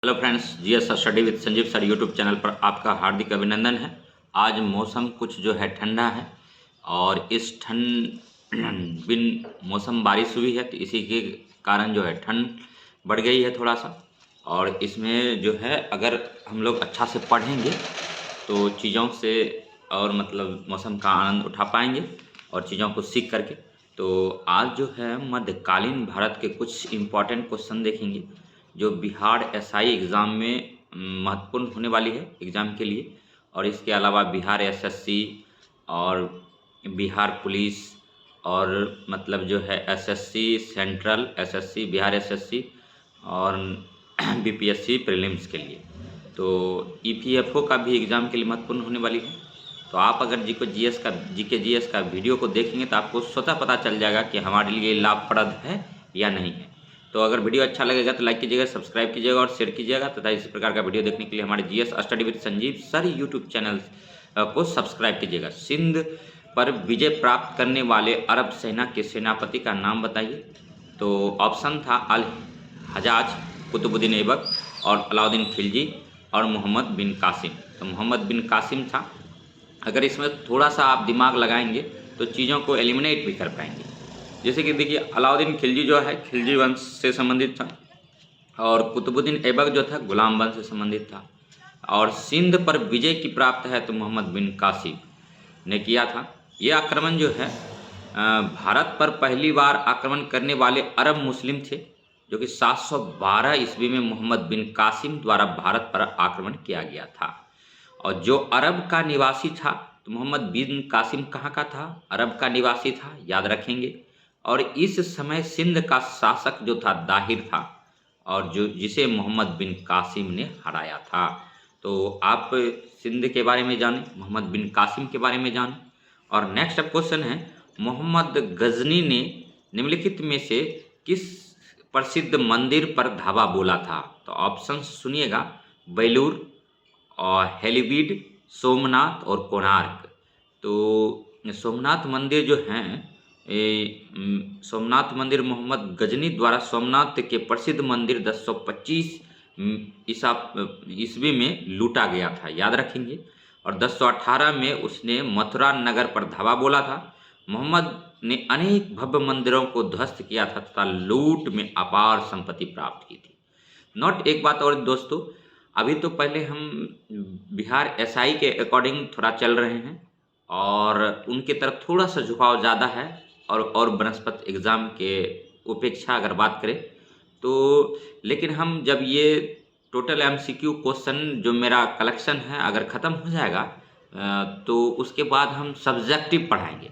Hello friends, GS study with Sanjeev sir YouTube channel पर आपका हार्दिक अभिनंदन है। आज मौसम कुछ जो है ठंडा है और इस ठंड बिन मौसम बारिश हुई है तो इसी के कारण जो है ठंड बढ़ गई है थोड़ा सा। और इसमें जो है अगर हम लोग अच्छा से पढ़ेंगे तो चीज़ों से और मतलब मौसम का आनंद उठा पाएंगे और चीज़ों को सीख करके। तो आज जो है मध्यकालीन भारत के कुछ इम्पॉर्टेंट क्वेश्चन देखेंगे जो बिहार एसआई एग्ज़ाम में महत्वपूर्ण होने वाली है एग्ज़ाम के लिए। और इसके अलावा बिहार एसएससी और बिहार पुलिस और मतलब जो है SSC central SSC Bihar SSC और बीपीएससी प्रीलिम्स के लिए। तो ईपीएफओ का भी एग्ज़ाम के लिए महत्वपूर्ण होने वाली है। तो आप अगर जीके जीएस का वीडियो को देखेंगे तो आपको स्वतः पता चल जाएगा कि हमारे लिए लाभप्रद है या नहीं है। तो अगर वीडियो अच्छा लगेगा तो लाइक कीजिएगा, सब्सक्राइब कीजिएगा और शेयर कीजिएगा तथा इसी प्रकार का वीडियो देखने के लिए हमारे GS study with Sanjeev sir YouTube channel को सब्सक्राइब कीजिएगा। सिंध पर विजय प्राप्त करने वाले अरब सेना के सेनापति का नाम बताइए। तो ऑप्शन था अल हजाज, कुतुबुद्दीन ऐबक और अलाउद्दीन खिलजी और मोहम्मद बिन कासिम। तो मोहम्मद बिन कासिम था। अगर इसमें थोड़ा सा आप दिमाग लगाएंगे तो चीज़ों को एलिमिनेट भी कर पाएंगे। जैसे कि देखिए, अलाउद्दीन खिलजी जो है खिलजी वंश से संबंधित था और कुतुबुद्दीन ऐबक जो था गुलाम वंश से संबंधित था। और सिंध पर विजय की प्राप्त है तो मोहम्मद बिन कासिम ने किया था। ये आक्रमण जो है भारत पर पहली बार आक्रमण करने वाले अरब मुस्लिम थे, जो कि 712 ईस्वी में मोहम्मद बिन कासिम द्वारा भारत पर आक्रमण किया गया था। और जो अरब का निवासी था तो मोहम्मद बिन कासिम कहाँ का था? अरब का निवासी था, याद रखेंगे। और इस समय सिंध का शासक जो था दाहिर था और जो जिसे मोहम्मद बिन कासिम ने हराया था। तो आप सिंध के बारे में जानें, मोहम्मद बिन कासिम के बारे में जानें। और नेक्स्ट अब क्वेश्चन है, मोहम्मद गजनी ने निम्नलिखित में से किस प्रसिद्ध मंदिर पर धावा बोला था? तो ऑप्शन सुनिएगा, बेलूर और हेलीबीड, सोमनाथ और कोणार्क। तो सोमनाथ मंदिर जो हैं सोमनाथ मंदिर मोहम्मद गजनी द्वारा सोमनाथ के प्रसिद्ध मंदिर 1025 ईस्वी में लूटा गया था, याद रखेंगे। और 1018 में उसने मथुरा नगर पर धावा बोला था। मोहम्मद ने अनेक भव्य मंदिरों को ध्वस्त किया था तथा लूट में अपार संपत्ति प्राप्त की थी। नोट एक बात और दोस्तों, अभी तो पहले हम बिहार एसआई के अकॉर्डिंग थोड़ा चल रहे हैं और उनके तरफ थोड़ा सा झुकाव ज़्यादा है और बनस्पत एग्ज़ाम के उपेक्षा अगर बात करें तो। लेकिन हम जब ये टोटल एमसीक्यू क्वेश्चन जो मेरा कलेक्शन है अगर ख़त्म हो जाएगा तो उसके बाद हम सब्जेक्टिव पढ़ाएंगे,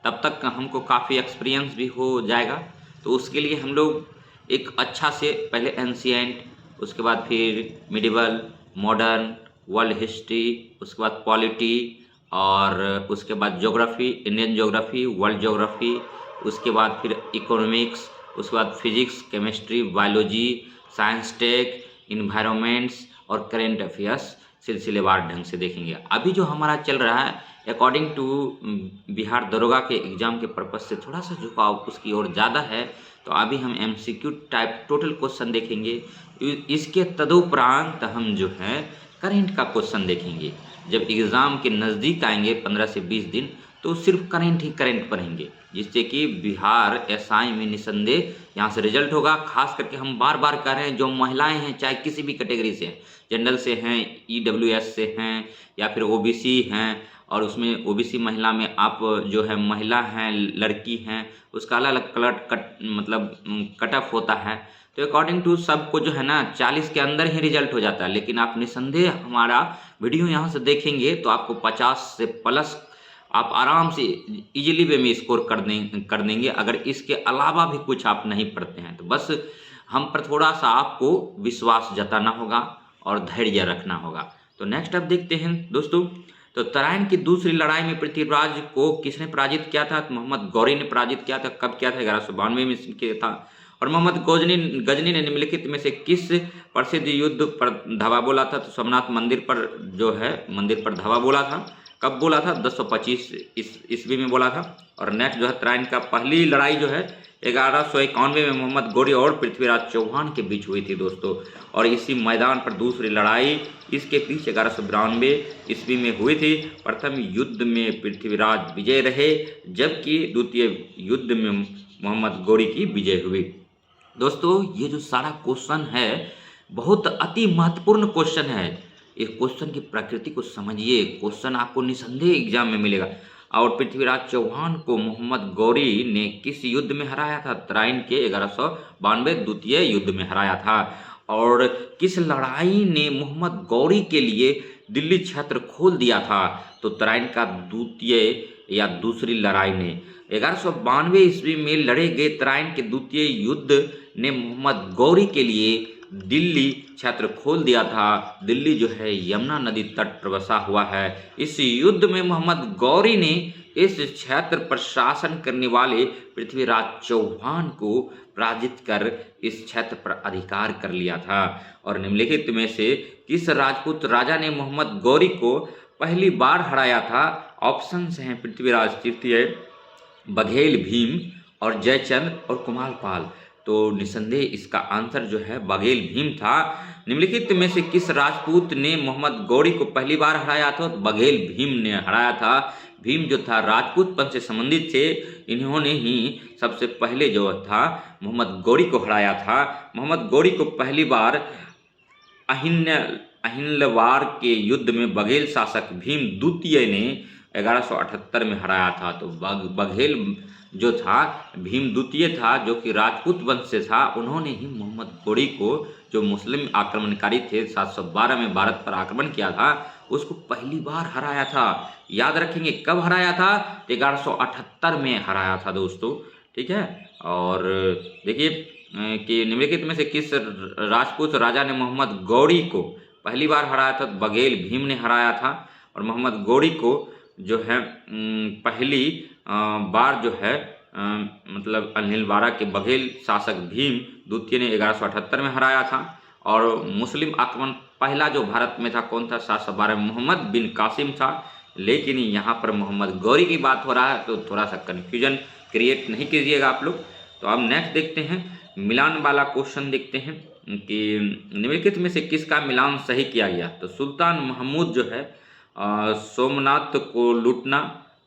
तब तक हमको काफ़ी एक्सपीरियंस भी हो जाएगा। तो उसके लिए हम लोग एक अच्छा से पहले एंशिएंट, उसके बाद फिर मिडिवल, मॉडर्न, वर्ल्ड हिस्ट्री, उसके बाद पॉलिटी और उसके बाद geography, Indian geography, world geography, उसके बाद फिर इकोनॉमिक्स, उसके बाद physics, chemistry, biology, science tech, environments और करेंट अफेयर्स सिलसिलेवार ढंग से देखेंगे। अभी जो हमारा चल रहा है अकॉर्डिंग टू बिहार दरोगा के एग्ज़ाम के पर्पज़ से थोड़ा सा झुकाव उसकी ओर ज़्यादा है। तो अभी हम एमसीक्यू टाइप टोटल क्वेश्चन देखेंगे। इसके तदुपरांत हम जो है करेंट का क्वेश्चन देखेंगे। जब एग्ज़ाम के नज़दीक आएंगे 15 से 20 दिन तो सिर्फ करेंट ही करेंट पढ़ेंगे, जिससे कि बिहार एसआई में निसंदेह यहाँ से रिजल्ट होगा। खास करके हम बार बार कह रहे हैं, जो महिलाएं हैं चाहे किसी भी कैटेगरी से हैं, जनरल से हैं, ईडब्ल्यूएस से हैं या फिर ओबीसी हैं, और उसमें ओबीसी महिला में आप जो है महिला हैं, लड़की हैं, उसका अलग अलग कट ऑफ होता है। तो अकॉर्डिंग टू सबको जो है ना 40 के अंदर ही रिजल्ट हो जाता है। लेकिन आप निसंदेह हमारा वीडियो यहाँ से देखेंगे तो आपको 50 से प्लस आप आराम से इजीली वे में स्कोर कर देंगे। अगर इसके अलावा भी कुछ आप नहीं पढ़ते हैं तो बस हम पर थोड़ा सा आपको विश्वास जताना होगा और धैर्य रखना होगा। तो नेक्स्ट अब देखते हैं दोस्तों, तो तराइन की दूसरी लड़ाई में पृथ्वीराज को किसने पराजित किया था? तो मोहम्मद गौरी ने पराजित किया था। कब किया था? 1192 में किया था। और मोहम्मद गजनी ने निम्नलिखित में से किस प्रसिद्ध युद्ध पर धावा बोला था? तो सोमनाथ मंदिर पर जो है मंदिर पर धावा बोला था। कब बोला था? 1025 ईस्वी में बोला था। और नेक्स्ट जो है तराइन का पहली लड़ाई जो है 1191 में मोहम्मद गौरी और पृथ्वीराज चौहान के बीच हुई थी दोस्तों। और इसी मैदान पर दूसरी लड़ाई इसके बीच 1192 ईस्वी में हुई थी। प्रथम युद्ध में पृथ्वीराज विजय रहे, जबकि द्वितीय युद्ध में मोहम्मद गौरी की विजय हुई। दोस्तों ये जो सारा क्वेश्चन है बहुत अति महत्वपूर्ण क्वेश्चन है। इस क्वेश्चन की प्रकृति को समझिए, क्वेश्चन आपको निसंदेह एग्जाम में मिलेगा। और पृथ्वीराज चौहान को मोहम्मद गौरी ने किस युद्ध में हराया था? तराइन के 1192 द्वितीय युद्ध में हराया था। और किस लड़ाई ने मोहम्मद गौरी के लिए दिल्ली क्षेत्र खोल दिया था? तो तराइन का द्वितीय या दूसरी लड़ाई ने 1192 ईस्वी में लड़े गए तराइन के द्वितीय युद्ध ने मोहम्मद गौरी के लिए दिल्ली क्षेत्र खोल दिया था। दिल्ली जो है यमुना नदी तट पर बसा हुआ है। इस युद्ध में मोहम्मद गौरी ने इस क्षेत्र पर शासन करने वाले पृथ्वीराज चौहान को पराजित कर इस क्षेत्र पर अधिकार कर लिया था। और निम्नलिखित में से किस राजपूत राजा ने मोहम्मद गौरी को पहली बार हराया था? ऑप्शंस हैं पृथ्वीराज तृतीय, बघेल भीम और जयचंद और कुमारपाल। तो निसंदेह इसका आंसर जो है बघेल भीम था। निम्नलिखित में से किस राजपूत ने मोहम्मद गौरी को पहली बार हराया था? तो बघेल भीम ने हराया था। भीम जो था राजपूत पंथ से संबंधित थे, इन्होंने ही सबसे पहले जो था मोहम्मद गौरी को हराया था। मोहम्मद गौरी को पहली बार अहिल्यावार के युद्ध में बघेल शासक भीम द्वितीय ने 1178 में हराया था। तो बघेल जो था भीम द्वितीय था, जो कि राजपूत वंश से था, उन्होंने ही मोहम्मद गौरी को, जो मुस्लिम आक्रमणकारी थे 712 में भारत पर आक्रमण किया था, उसको पहली बार हराया था। याद रखेंगे कब हराया था? 1178 में हराया था दोस्तों, ठीक है। और देखिए कि निम्नलिखित में से किस राजपूत राजा ने मोहम्मद गौरी को पहली बार हराया था? बघेल भीम ने हराया था। और मोहम्मद गौरी को जो है पहली बार जो है मतलब अहिलवाड़ा के बघेल शासक भीम द्वितीय ने 1178 में हराया था। और मुस्लिम आक्रमण पहला जो भारत में था कौन था? 712 में मोहम्मद बिन कासिम था। लेकिन यहाँ पर मोहम्मद गौरी की बात हो रहा है, तो थोड़ा सा कन्फ्यूजन क्रिएट नहीं कीजिएगा आप लोग। तो अब नेक्स्ट देखते हैं, मिलान वाला क्वेश्चन देखते हैं कि निम्नलिखित में से किसका मिलान सही किया गया? तो सुल्तान महमूद जो है सोमनाथ को लूटना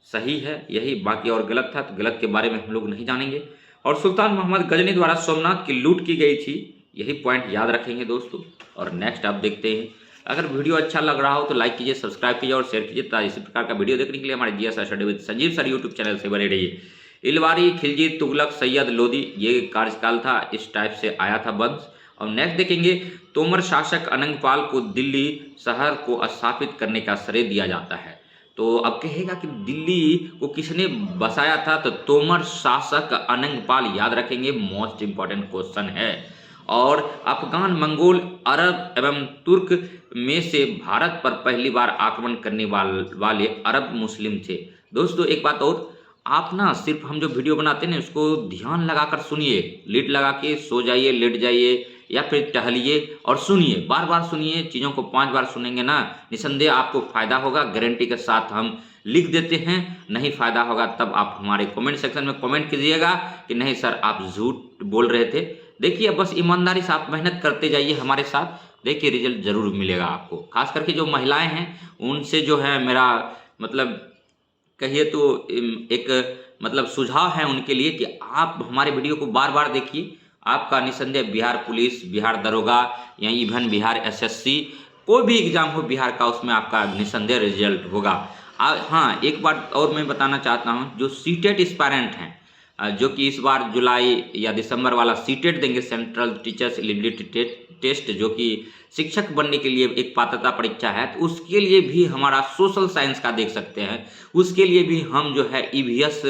सही है, यही, बाकी और गलत था, तो गलत के बारे में हम लोग नहीं जानेंगे। और सुल्तान मोहम्मद गजनी द्वारा सोमनाथ की लूट की गई थी, यही पॉइंट याद रखेंगे दोस्तों। और नेक्स्ट आप देखते हैं, अगर वीडियो अच्छा लग रहा हो तो लाइक कीजिए, सब्सक्राइब कीजिए और शेयर कीजिए, ताकि इसी प्रकार का वीडियो देखने के लिए हमारे GS study with Sanjeev sir YouTube channel से बने रहिए। इलवारी, खिलजी, तुगलक, सैयद लोदी, ये कार्यकाल था, इस टाइप से आया था वंश। और नेक्स्ट देखेंगे, तोमर शासक अनंगपाल को दिल्ली शहर को स्थापित करने का श्रेय दिया जाता है। तो अब कहेगा कि दिल्ली को किसने बसाया था? तो तोमर शासक अनंगपाल, याद रखेंगे, मोस्ट इंपॉर्टेंट क्वेश्चन है। और अफगान, मंगोल, अरब एवं तुर्क में से भारत पर पहली बार आक्रमण करने वाले अरब मुस्लिम थे। दोस्तों एक बात और, आप ना सिर्फ हम जो वीडियो बनाते हैं ना उसको ध्यान लगाकर सुनिए, लीड लगा के सो जाइए, लेट जाइए या फिर टहलिए और सुनिए, बार बार सुनिए। चीज़ों को 5 बार सुनेंगे ना, निसंदेह आपको फायदा होगा, गारंटी के साथ हम लिख देते हैं। नहीं फायदा होगा तब आप हमारे कमेंट सेक्शन में कमेंट कीजिएगा कि नहीं सर आप झूठ बोल रहे थे। देखिए बस ईमानदारी से आप मेहनत करते जाइए हमारे साथ, देखिए रिजल्ट जरूर मिलेगा आपको। खास करके जो महिलाएं हैं उनसे जो है मेरा मतलब कहिए तो एक मतलब सुझाव है उनके लिए कि आप हमारे वीडियो को बार बार देखिए। आपका निसंदेह बिहार पुलिस, बिहार दरोगा या इवन बिहार एसएससी, कोई भी एग्जाम हो बिहार का, उसमें आपका निसंदेह रिजल्ट होगा। हाँ, एक बात और मैं बताना चाहता हूँ, जो सीटेट एस्पायरेंट हैं जो कि इस बार जुलाई या दिसंबर वाला सीटेट देंगे, सेंट्रल टीचर्स एलिजिबिलिटी टेस्ट, जो कि शिक्षक बनने के लिए एक पात्रता परीक्षा है, तो उसके लिए भी हमारा सोशल साइंस का देख सकते हैं, उसके लिए भी हम जो है ईवीएस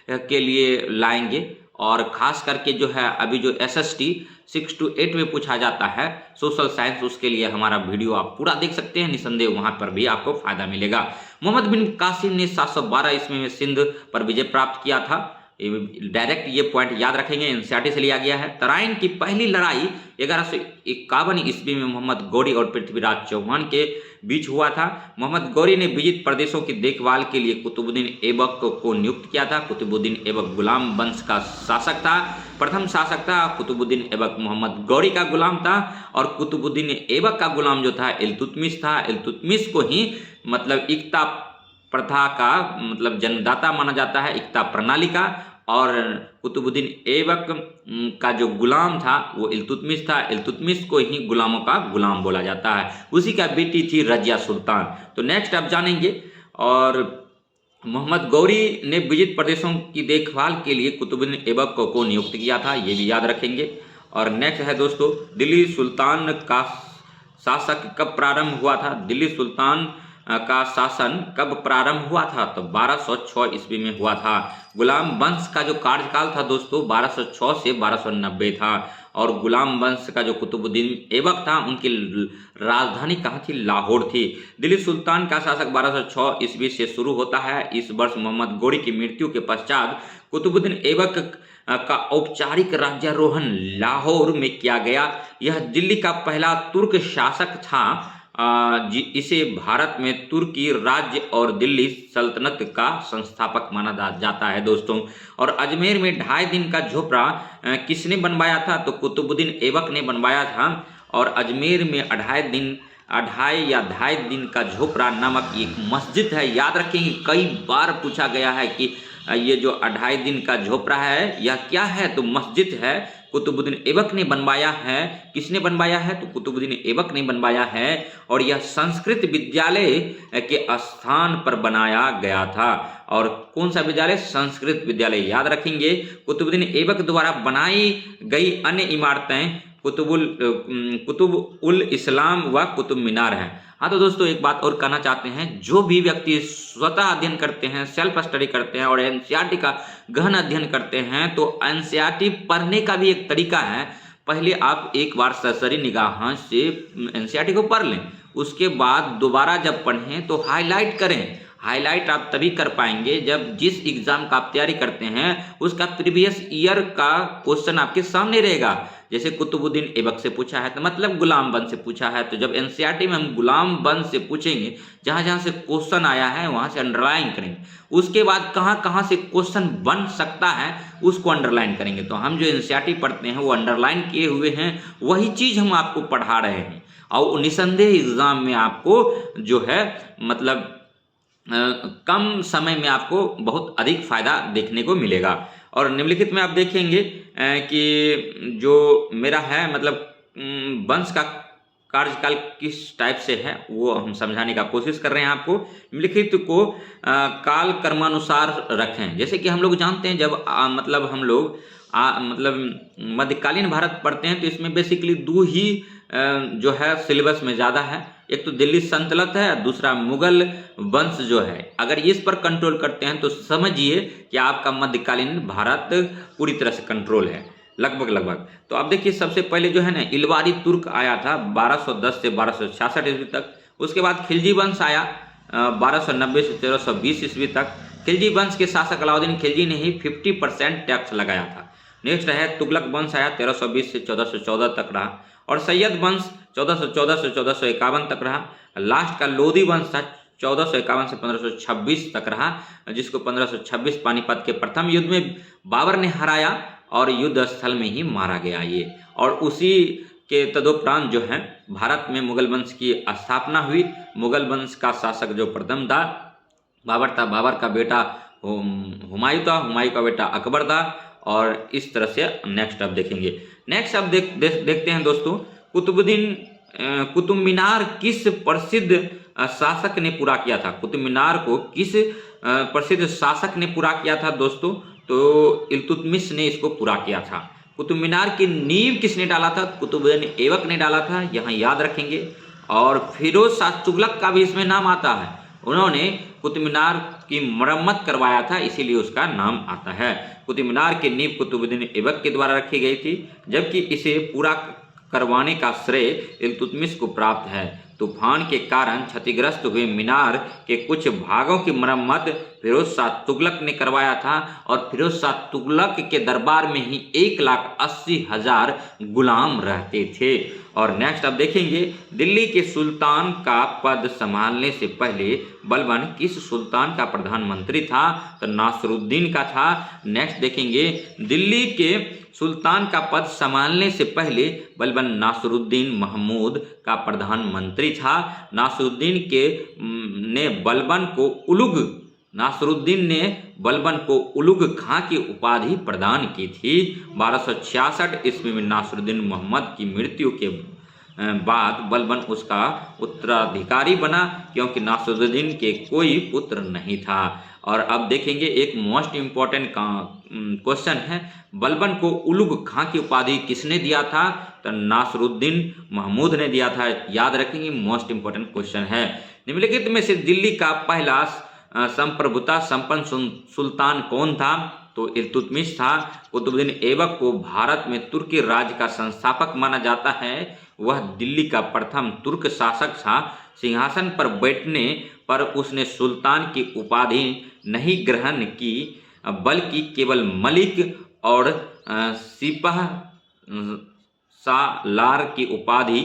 के लिए लाएंगे। और खास करके जो है अभी जो एसएसटी 6 to 8 में पूछा जाता है सोशल साइंस, उसके लिए हमारा वीडियो आप पूरा देख सकते हैं, निसंदेह वहां पर भी आपको फायदा मिलेगा। मोहम्मद बिन कासिम ने 712 ईस्वी में सिंध पर विजय प्राप्त किया था। डायरेक्ट ये पॉइंट याद रखेंगे, एनसीईआरटी से लिया गया है। तराइन की पहली लड़ाई 1151 ईस्वी में मोहम्मद गौरी और पृथ्वीराज चौहान के बीच हुआ था। मोहम्मद गौरी ने विजित प्रदेशों की देखभाल के लिए कुतुबुद्दीन ऐबक को नियुक्त किया था। कुतुबुद्दीन ऐबक गुलाम वंश का शासक था, प्रथम शासक था। कुतुबुद्दीन ऐबक मोहम्मद गौरी का गुलाम था और कुतुबुद्दीन ऐबक का गुलाम जो था इल्तुतमिश था। इल्तुतमिश को ही मतलब इक्ता प्रथा का मतलब जन्मदाता माना जाता है, इक्ता प्रणाली का। और कुतुबुद्दीन ऐबक का जो गुलाम था वो इल्तुतमिश था। इल्तुतमिश को ही गुलामों का गुलाम बोला जाता है। उसी का बेटी थी रजिया सुल्तान। तो नेक्स्ट आप जानेंगे। और मोहम्मद गौरी ने विजित प्रदेशों की देखभाल के लिए कुतुबुद्दीन ऐबक को नियुक्त किया था, ये भी याद रखेंगे। और नेक्स्ट है दोस्तों, दिल्ली सुल्तान का शासक कब प्रारंभ हुआ था? दिल्ली सुल्तान का शासन कब प्रारंभ हुआ था? तो 1206 ईस्वी में हुआ था। गुलाम वंश का जो कार्यकाल था दोस्तों 1206 से 1290 था। और गुलाम वंश का जो कुतुबुद्दीन ऐबक था उनकी राजधानी कहाँ थी? लाहौर थी। दिल्ली सुल्तान का शासक 1206 ईस्वी से शुरू होता है। इस वर्ष मोहम्मद गौरी की मृत्यु के पश्चात कुतुबुद्दीन ऐबक का औपचारिक राज्यारोहण लाहौर में किया गया। यह दिल्ली का पहला तुर्क शासक था। इसे भारत में तुर्की राज्य और दिल्ली सल्तनत का संस्थापक माना जाता है दोस्तों। और अजमेर में 2.5 दिन का झोपड़ा किसने बनवाया था? तो कुतुबुद्दीन ऐबक ने बनवाया था। और अजमेर में 2.5 दिन का झोपड़ा नामक एक मस्जिद है, याद रखेंगे, कई बार पूछा गया है कि ये जो 2.5 दिन का झोपड़ा है यह क्या है? तो मस्जिद है, कुतुबुद्दीन ऐबक ने बनवाया है। किसने बनवाया है? तो कुतुबुद्दीन ऐबक ने बनवाया है। और यह संस्कृत विद्यालय के स्थान पर बनाया गया था। और कौन सा विद्यालय? संस्कृत विद्यालय, याद रखेंगे। कुतुबुद्दीन ऐबक द्वारा बनाई गई अन्य इमारतें कुतुब उल इस्लाम व कुतुब मीनार हैं। हाँ तो दोस्तों एक बात और कहना चाहते हैं, जो भी व्यक्ति स्वतः अध्ययन करते हैं, सेल्फ स्टडी करते हैं और एनसीईआरटी का गहन अध्ययन करते हैं, तो एनसीईआरटी पढ़ने का भी एक तरीका है। पहले आप एक बार सरसरी निगाह से एनसीईआरटी को पढ़ लें, उसके बाद दोबारा जब पढ़ें तो हाईलाइट करें। हाईलाइट आप तभी कर पाएंगे जब जिस एग्जाम का आप तैयारी करते हैं उसका प्रीवियस ईयर का क्वेश्चन आपके सामने रहेगा। जैसे कुतुबुद्दीन ऐबक से पूछा है तो मतलब गुलाम वंश से पूछा है, तो जब एनसीईआरटी में हम गुलाम वंश से पूछेंगे, जहां जहां से क्वेश्चन आया है वहां से अंडरलाइन करेंगे। उसके बाद कहां कहां से क्वेश्चन बन सकता है उसको अंडरलाइन करेंगे। तो हम जो एनसीईआरटी पढ़ते हैं वो अंडरलाइन किए हुए हैं, वही चीज हम आपको पढ़ा रहे हैं। और निसंदेह एग्जाम में आपको जो है मतलब कम समय में आपको बहुत अधिक फायदा देखने को मिलेगा। और निम्नलिखित में आप देखेंगे कि जो मेरा है मतलब वंश का कार्यकाल किस टाइप से है वो हम समझाने का कोशिश कर रहे हैं आपको। निम्नलिखित को काल क्रमानुसार रखें। जैसे कि हम लोग जानते हैं जब मतलब हम लोग मतलब मध्यकालीन भारत पढ़ते हैं तो इसमें बेसिकली 2 ही जो है सिलेबस में ज़्यादा है। एक तो दिल्ली सल्तनत है, दूसरा मुगल वंश जो है। अगर इस पर कंट्रोल करते हैं तो समझिए कि आपका मध्यकालीन भारत पूरी तरह से कंट्रोल है, लगभग। तो आप देखिए सबसे पहले जो है ना इलवारी तुर्क आया था 1210 से 1266 ईस्वी तक। उसके बाद खिलजी वंश आया 1290 से 1320 ईस्वी तक। खिलजी वंश के शासक अलाउद्दीन खिलजी ने ही 50% टैक्स लगाया था। नेक्स्ट है तुगलक वंश आया 1320 से 1414 तक रहा। और सैयद वंश 1414 से 1451 तक रहा। लास्ट का लोधी वंश था 1451 से 1526 तक रहा, जिसको 1526 पानीपत के प्रथम युद्ध में बाबर ने हराया और युद्ध स्थल में ही मारा गया ये। और उसी के तदोपरांत जो है भारत में मुगल वंश की स्थापना हुई। मुगल वंश का शासक जो प्रथम था बाबर था, बाबर का बेटा हुमायूं था, हुमायूं का बेटा अकबर था। और इस तरह से नेक्स्ट आप देखेंगे। नेक्स्ट आप देखते हैं दोस्तों, कुतुब मीनार किस प्रसिद्ध शासक ने पूरा किया था? कुतुब मीनार को किस प्रसिद्ध शासक ने पूरा किया था दोस्तों? तो इल्तुतमिश ने इसको पूरा किया था। कुतुब मीनार की नींव किसने डाला था? कुतुबुद्दीन ऐबक ने डाला था, यहाँ याद रखेंगे। और फिरोज शाह तुगलक का भी इसमें नाम आता है, उन्होंने कुतुब मीनार की मरम्मत करवाया था, इसीलिए उसका नाम आता है। कुतुब मीनार की नींव कुतुबुद्दीन ऐबक के द्वारा रखी गई थी, जबकि इसे पूरा करवाने का श्रेय इल्तुतमिश को प्राप्त है। तूफान के कारण क्षतिग्रस्त हुए मीनार के कुछ भागों की मरम्मत फिरोज शाह तुगलक ने करवाया था और फिरोज शाह तुगलक के दरबार में ही 1,80,000 गुलाम रहते थे। और नेक्स्ट आप देखेंगे, दिल्ली के सुल्तान का पद संभालने से पहले बलबन किस सुल्तान का प्रधानमंत्री था? तो नासरुद्दीन का था। नेक्स्ट देखेंगे, दिल्ली के सुल्तान का पद संभालने से पहले बलबन नासरुद्दीन महमूद का प्रधानमंत्री था। नासरुद्दीन ने बलबन को उलुग खां की उपाधि प्रदान की थी। 1266 ईस्वी में नासरुद्दीन मोहम्मद की मृत्यु के बाद बलबन उसका उत्तराधिकारी बना, क्योंकि नासरुद्दीन के कोई पुत्र नहीं था। और अब देखेंगे एक मोस्ट इम्पॉर्टेंट क्वेश्चन है, बलबन को उलुग खां की उपाधि किसने दिया था? तो नासरुद्दीन महमूद ने दिया था। याद रखेंगे, मोस्ट इम्पॉर्टेंट क्वेश्चन है। निम्नलिखित में से दिल्ली का पहला संप्रभुता संपन्न सुल्तान कौन था? तो इल्तुतमिश था। कुतुबुद्दीन ऐबक को भारत में तुर्की राज्य का संस्थापक माना जाता है। वह दिल्ली का प्रथम तुर्क शासक था। सिंहासन पर बैठने पर उसने सुल्तान की उपाधि नहीं ग्रहण की, बल्कि केवल मलिक और सिपह सालार की उपाधि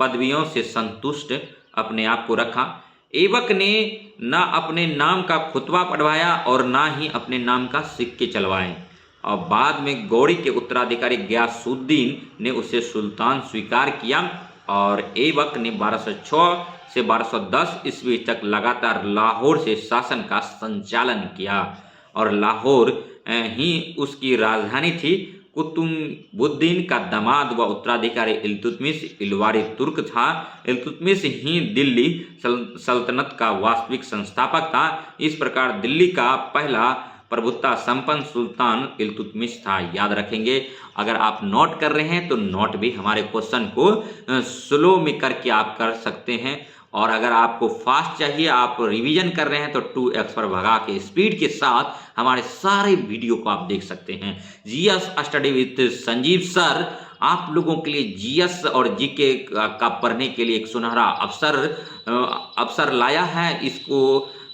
पदवियों से संतुष्ट अपने आप को रखा। ऐबक ने न अपने नाम का खुतबा पढ़वाया और न ही अपने नाम का सिक्के चलवाए। और बाद में गौरी के उत्तराधिकारी गयासुद्दीन ने उसे सुल्तान स्वीकार किया और ऐबक ने 1206 से 1210 ईस्वी तक लगातार लाहौर से शासन का संचालन किया और लाहौर ही उसकी राजधानी थी। कुतुबुद्दीन का दामाद व उत्तराधिकारी इल्तुतमिश इलवारी तुर्क था। इल्तुतमिश ही दिल्ली सल्तनत का वास्तविक संस्थापक था। इस प्रकार दिल्ली का पहला प्रभुत्ता संपन्न सुल्तान इल्तुतमिश था। याद रखेंगे। अगर आप नोट कर रहे हैं तो नोट भी हमारे क्वेश्चन को स्लो में करके आप कर सकते हैं, और अगर आपको फास्ट चाहिए, आप रिवीजन कर रहे हैं, तो 2x पर भगा के स्पीड के साथ हमारे सारे वीडियो को आप देख सकते हैं। GS study with Sanjeev sir आप लोगों के लिए जीएस और जीके का पढ़ने के लिए एक सुनहरा अवसर लाया है। इसको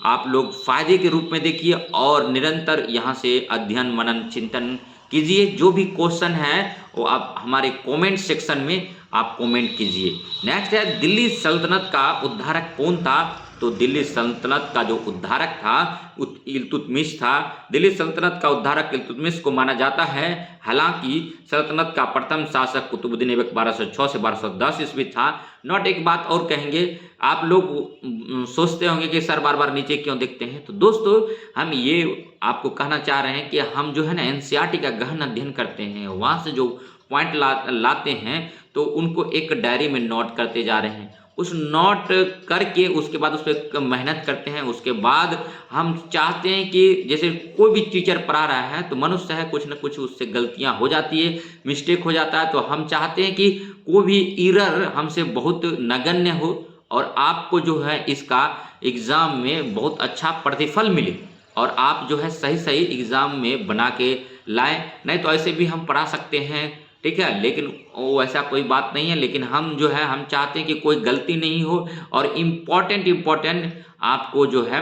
आप लोग फायदे के रूप में देखिए और निरंतर यहाँ से अध्ययन मनन चिंतन कीजिए। जो भी क्वेश्चन है वो आप हमारे कमेंट सेक्शन में आप कमेंट कीजिए। नेक्स्ट है, दिल्ली सल्तनत का उद्धारक कौन था? तो दिल्ली सल्तनत का जो उद्धारक था इल्तुतमिश था। दिल्ली सल्तनत का उद्धारक इल्तुतमिश को माना जाता है। हालांकि सल्तनत का प्रथम शासक कुतुबुद्दीन ऐबक 1206 से 1210 ईस्वी था। नोट एक बात और कहेंगे, आप लोग सोचते होंगे कि सर बार बार नीचे क्यों देखते हैं, तो दोस्तों हम ये आपको कहना चाह रहे हैं कि हम जो है ना एनसीईआरटी का गहन अध्ययन करते हैं, वहाँ से जो पॉइंट लाते हैं तो उनको एक डायरी में नोट करते जा रहे हैं। उस नोट करके उसके बाद उस पर मेहनत करते हैं। उसके बाद हम चाहते हैं कि जैसे कोई भी टीचर पढ़ा रहा है तो मनुष्य है, कुछ न कुछ उससे गलतियां हो जाती है, मिस्टेक हो जाता है। तो हम चाहते हैं कि कोई भी एरर हमसे बहुत नगण्य हो और आपको जो है इसका एग्ज़ाम में बहुत अच्छा प्रतिफल मिले और आप जो है सही सही एग्ज़ाम में बना के लाएं। नहीं तो ऐसे भी हम पढ़ा सकते हैं, ठीक है, लेकिन वो ऐसा कोई बात नहीं है। लेकिन हम जो है हम चाहते हैं कि कोई गलती नहीं हो और इम्पोर्टेंट आपको जो है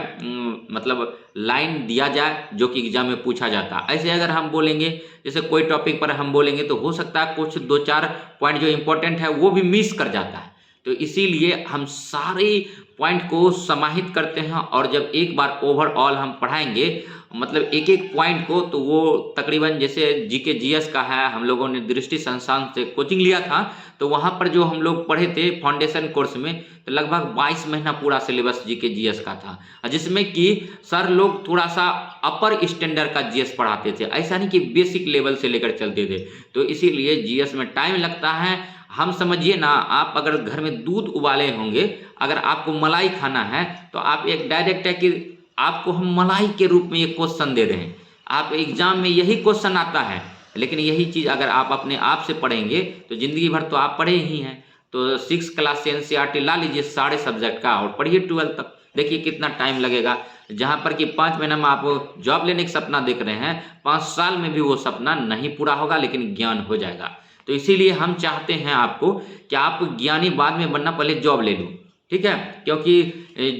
मतलब लाइन दिया जाए जो कि एग्जाम में पूछा जाता है। ऐसे अगर हम बोलेंगे, जैसे कोई टॉपिक पर हम बोलेंगे तो हो सकता है कुछ 2-4 पॉइंट जो इम्पोर्टेंट है वो भी मिस कर जाता है। तो इसीलिए हम सारे पॉइंट को समाहित करते हैं और जब एक बार ओवरऑल हम पढ़ाएंगे मतलब एक एक पॉइंट को, तो वो तकरीबन जैसे जीके जीएस का है, हम लोगों ने दृष्टि संस्थान से कोचिंग लिया था तो वहाँ पर जो हम लोग पढ़े थे फाउंडेशन कोर्स में, तो लगभग 22 महीना पूरा सिलेबस जीके जीएस का था, जिसमें कि सर लोग थोड़ा सा अपर स्टैंडर्ड का जीएस पढ़ाते थे, ऐसा नहीं कि बेसिक लेवल से लेकर चलते थे। तो इसीलिए जीएस में टाइम लगता है। हम समझिए ना, आप अगर घर में दूध उबाले होंगे, अगर आपको मलाई खाना है तो आप एक डायरेक्ट है कि आपको हम मलाई के रूप में ये क्वेश्चन दे रहे हैं, आप एग्जाम में यही क्वेश्चन आता है। लेकिन यही चीज़ अगर आप अपने आप से पढ़ेंगे तो ज़िंदगी भर तो आप पढ़े ही हैं। तो 6 क्लास से एनसीईआरटी ला लीजिए सारे सब्जेक्ट का और पढ़िए 12 तक, देखिए कितना टाइम लगेगा। जहाँ पर कि 5 महीना में आप जॉब लेने का सपना देख रहे हैं, 5 साल में भी वो सपना नहीं पूरा होगा, लेकिन ज्ञान हो जाएगा। तो इसीलिए हम चाहते हैं आपको कि आप ज्ञानी बाद में बनना, पहले जॉब ले लो, ठीक है। क्योंकि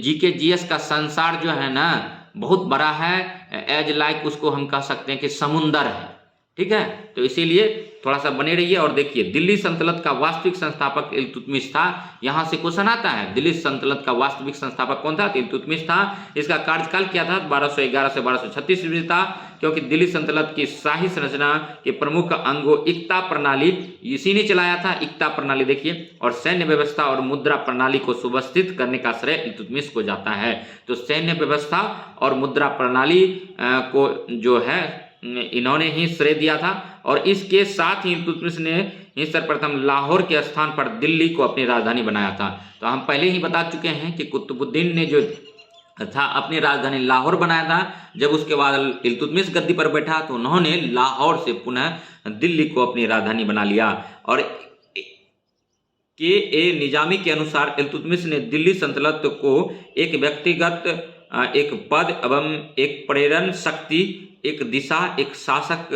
जीके जीएस का संसार जो है ना बहुत बड़ा है, एज लाइक उसको हम कह सकते हैं कि समुंदर है, ठीक है। तो इसीलिए थोड़ा सा बने रहिए। और देखिए, दिल्ली सल्तनत का वास्तविक संस्थापक इल्तुतमिश था। यहाँ से क्वेश्चन आता है, दिल्ली सल्तनत का वास्तविक संस्थापक कौन था? इल्तुतमिश था। इसका कार्यकाल क्या था? 1211 से 1236 ईस्वी था। क्योंकि दिल्ली सल्तनत की शाही संरचना के प्रमुख अंगों इक्ता प्रणाली इसी ने चलाया था। इक्ता प्रणाली देखिए, और सैन्य व्यवस्था और मुद्रा प्रणाली को सुव्यवस्थित करने का श्रेय इल्तुतमिश को जाता है। तो सैन्य व्यवस्था और मुद्रा प्रणाली को जो है इन्होंने ही श्रेय दिया था। और इसके साथ ही इल्तुतमिश ने ही सर्वप्रथम लाहौर के स्थान पर दिल्ली को अपनी राजधानी बनाया था। तो हम पहले ही बता चुके हैं कि कुतुबुद्दीन ने जो था अपनी राजधानी लाहौर बनाया था। जब उसके बाद इल्तुतमिश गद्दी पर बैठा तो उन्होंने लाहौर से पुनः दिल्ली को अपनी राजधानी बना लिया। और के ए निजामी के अनुसार इल्तुतमिश ने दिल्ली सल्तनत को एक व्यक्तिगत, एक पद एवं एक प्रेरण शक्ति, एक दिशा, एक शासक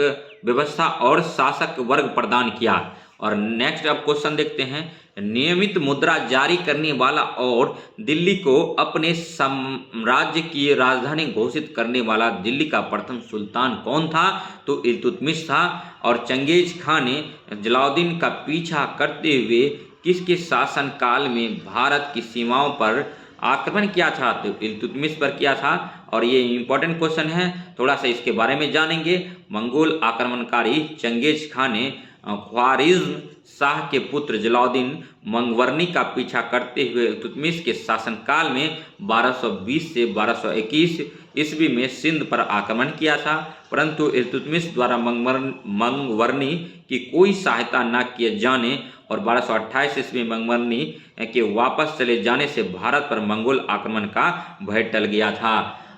व्यवस्था और शासक वर्ग प्रदान किया। और नेक्स्ट अब क्वेश्चन देखते हैं, नियमित मुद्रा जारी करने वाला और दिल्ली को अपने साम्राज्य की राजधानी घोषित करने वाला दिल्ली का प्रथम सुल्तान कौन था? तो इल्तुतमिश था। और चंगेज खान ने जलालुद्दीन का पीछा करते हुए किसके शासनकाल में भारत की सीमाओं पर आक्रमण किया था? तो इल्तुतमिश पर किया था। और ये इंपॉर्टेंट क्वेश्चन है, थोड़ा सा इसके बारे में जानेंगे। मंगोल आक्रमणकारी चंगेज खान ने ख्वारिज्म शाह के पुत्र जलालुद्दीन मंगवर्नी का पीछा करते हुए इल्तुतमिश के शासनकाल में 1220 से 1221 ईस्वी में सिंध पर आक्रमण किया था। परंतु इल्तुतमिश द्वारा मंगवर्नी की कोई सहायता न किए जाने और 1228 ईस्वी में मंगवर्नी के वापस चले जाने से भारत पर मंगोल आक्रमण का भय टल गया था।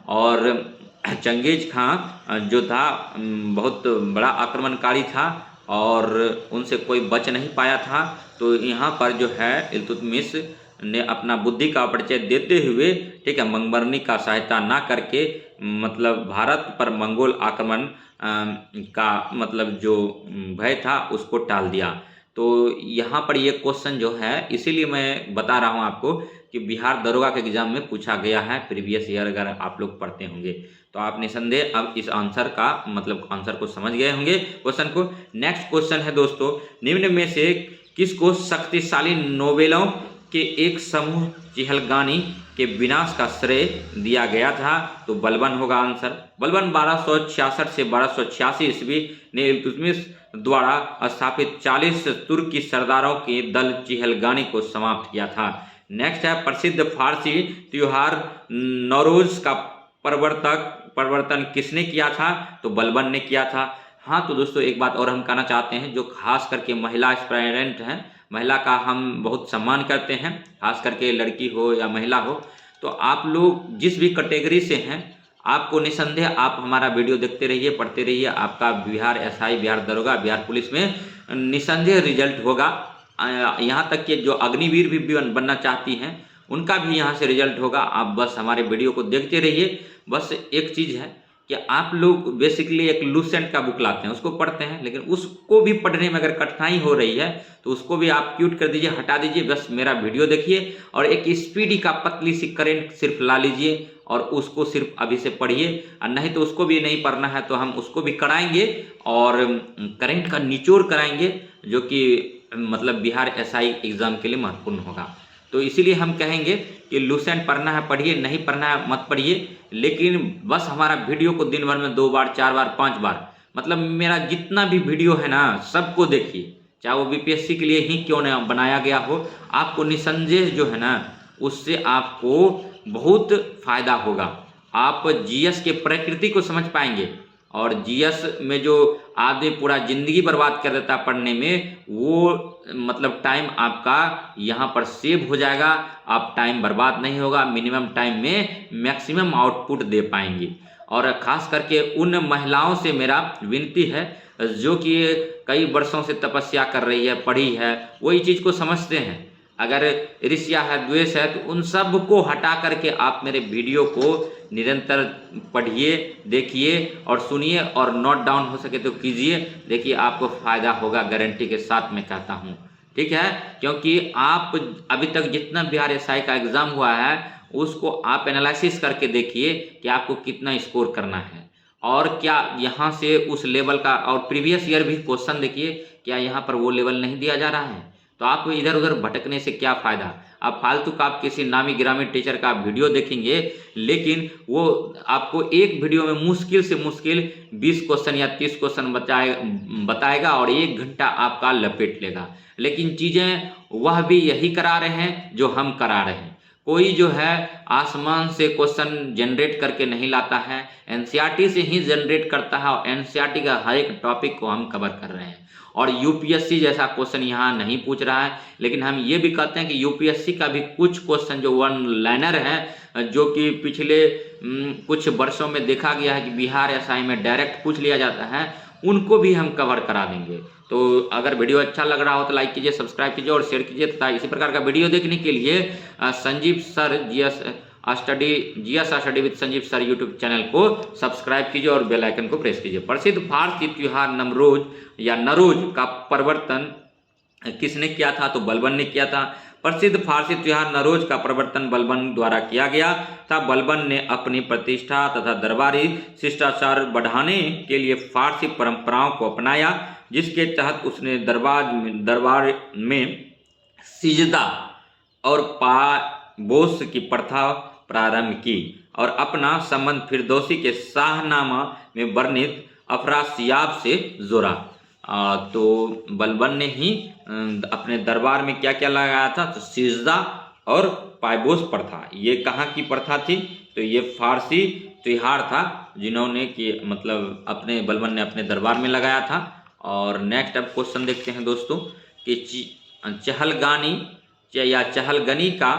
और चंगेज खान जो था बहुत बड़ा आक्रमणकारी था और उनसे कोई बच नहीं पाया था। तो यहाँ पर जो है इल्तुतमिश ने अपना बुद्धि का परिचय देते हुए, ठीक है, मंगवर्नी का सहायता ना करके मतलब भारत पर मंगोल आक्रमण का मतलब जो भय था उसको टाल दिया। तो यहाँ पर ये क्वेश्चन जो है इसीलिए मैं बता रहा हूँ आपको कि बिहार दरोगा के एग्जाम में पूछा गया है प्रीवियस ईयर, अगर आप लोग पढ़ते होंगे तो आप निसंदेह अब इस आंसर का मतलब आंसर को समझ गए होंगे क्वेश्चन को। नेक्स्ट क्वेश्चन है दोस्तों, निम्न में से किसको शक्तिशाली नोबेलों के एक समूह चिहलगानी के विनाश का श्रेय दिया गया था? तो बलबन होगा आंसर। बलबन 1266 से 1286 ईस्वी ने इल्तुतमिश द्वारा स्थापित 40 तुर्की सरदारों के दल चिहलगानी को समाप्त किया था। नेक्स्ट है, प्रसिद्ध फारसी त्योहार नौरोज का प्रवर्तन किसने किया था? तो बलबन ने किया था। हाँ तो दोस्तों एक बात और हम कहना चाहते हैं, जो खास करके महिला एस्पायरेंट हैं, महिला का हम बहुत सम्मान करते हैं, खास करके लड़की हो या महिला हो, तो आप लोग जिस भी कैटेगरी से हैं आपको निसंदेह आप हमारा वीडियो देखते रहिए, पढ़ते रहिए, आपका बिहार एसआई, बिहार दरोगा, बिहार पुलिस में निसंदेह रिजल्ट होगा। यहाँ तक कि जो अग्निवीर भी बनना चाहती हैं उनका भी यहाँ से रिजल्ट होगा। आप बस हमारे वीडियो को देखते रहिए। बस एक चीज़ है कि आप लोग बेसिकली एक लूसेंट का बुक लाते हैं, उसको पढ़ते हैं, लेकिन उसको भी पढ़ने में अगर कठिनाई हो रही है तो उसको भी आप क्यूट कर दीजिए, हटा दीजिए, बस मेरा वीडियो देखिए और एक स्पीडी का पतली सी करेंट सिर्फ ला लीजिए और उसको सिर्फ अभी से पढ़िए। और नहीं तो उसको भी नहीं पढ़ना है तो हम उसको भी कराएंगे और करेंट का निचोड़ कराएंगे, जो कि मतलब बिहार एसआई एग्जाम के लिए महत्वपूर्ण होगा। तो इसीलिए हम कहेंगे कि लूसेंट पढ़ना है पढ़िए, नहीं पढ़ना है मत पढ़िए, लेकिन बस हमारा वीडियो को दिन भर में 2 बार 4 बार 5 बार मतलब मेरा जितना भी वीडियो है ना सबको देखिए, चाहे वो बीपीएससी के लिए ही क्यों न बनाया गया हो। आपको निसंदेह जो है ना उससे आपको बहुत फायदा होगा। आप जीएस के प्रकृति को समझ पाएंगे और जीएस में जो आदमी पूरा जिंदगी बर्बाद कर देता पढ़ने में, वो मतलब टाइम आपका यहाँ पर सेव हो जाएगा, आप टाइम बर्बाद नहीं होगा, मिनिमम टाइम में मैक्सिमम आउटपुट दे पाएंगे। और ख़ास करके उन महिलाओं से मेरा विनती है जो कि कई वर्षों से तपस्या कर रही है, पढ़ी है, वही चीज़ को समझते हैं, अगर ईर्ष्या है, द्वेष है, तो उन सब को हटा करके आप मेरे वीडियो को निरंतर पढ़िए, देखिए और सुनिए और नोट डाउन हो सके तो कीजिए। देखिए आपको फ़ायदा होगा, गारंटी के साथ मैं कहता हूँ, ठीक है। क्योंकि आप अभी तक जितना बिहार एसआई का एग्ज़ाम हुआ है उसको आप एनालिसिस करके देखिए कि आपको कितना स्कोर करना है और क्या यहाँ से उस लेवल का, और प्रीवियस ईयर भी क्वेश्चन देखिए, क्या यहाँ पर वो लेवल नहीं दिया जा रहा है। तो आपको इधर उधर भटकने से क्या फ़ायदा। आप फालतू का आप किसी नामी गिरामी टीचर का वीडियो देखेंगे, लेकिन वो आपको एक वीडियो में मुश्किल से मुश्किल 20 क्वेश्चन या 30 क्वेश्चन बताएगा और 1 घंटा आपका लपेट लेगा। लेकिन चीज़ें वह भी यही करा रहे हैं जो हम करा रहे हैं। कोई जो है आसमान से क्वेश्चन जनरेट करके नहीं लाता है, एनसीईआरटी से ही जनरेट करता है और एनसीईआरटी का हर एक टॉपिक को हम कवर कर रहे हैं। और यूपीएससी जैसा क्वेश्चन यहाँ नहीं पूछ रहा है, लेकिन हम ये भी कहते हैं कि यूपीएससी का भी कुछ क्वेश्चन जो वन लाइनर है, जो कि पिछले कुछ वर्षों में देखा गया है कि बिहार एसआई में डायरेक्ट पूछ लिया जाता है, उनको भी हम कवर करा देंगे। तो अगर वीडियो अच्छा लग रहा हो तो लाइक कीजिए, सब्सक्राइब कीजिए और शेयर कीजिए तथा इसी प्रकार का वीडियो देखने के लिए Sanjeev sir GS study with Sanjeev sir YouTube channel को सब्सक्राइब कीजिए और बेल आइकन को प्रेस कीजिए। प्रसिद्ध फारसी त्योहार नमरोज या नरोज का प्रवर्तन किसने किया था? तो बलबन ने किया था। प्रसिद्ध फारसी त्योहार नरोज का प्रवर्तन बलबन द्वारा किया गया था। बलबन ने अपनी प्रतिष्ठा तथा दरबारी शिष्टाचार बढ़ाने के लिए फारसी परंपराओं को अपनाया, जिसके तहत उसने दरबार में सिजदा और पायबोस की प्रथा प्रारंभ की और अपना संबंध फिरदौसी के शाहनामा में वर्णित अफरासियाब से जोड़ा। तो बलबन ने ही अपने दरबार में क्या क्या लगाया था? तो सिजदा और पायबोस प्रथा। ये कहाँ की प्रथा थी? तो ये फारसी त्योहार था जिन्होंने कि मतलब अपने बलबन ने अपने दरबार में लगाया था। और नेक्स्ट अब क्वेश्चन देखते हैं दोस्तों कि चहलगानी या चहलगनी का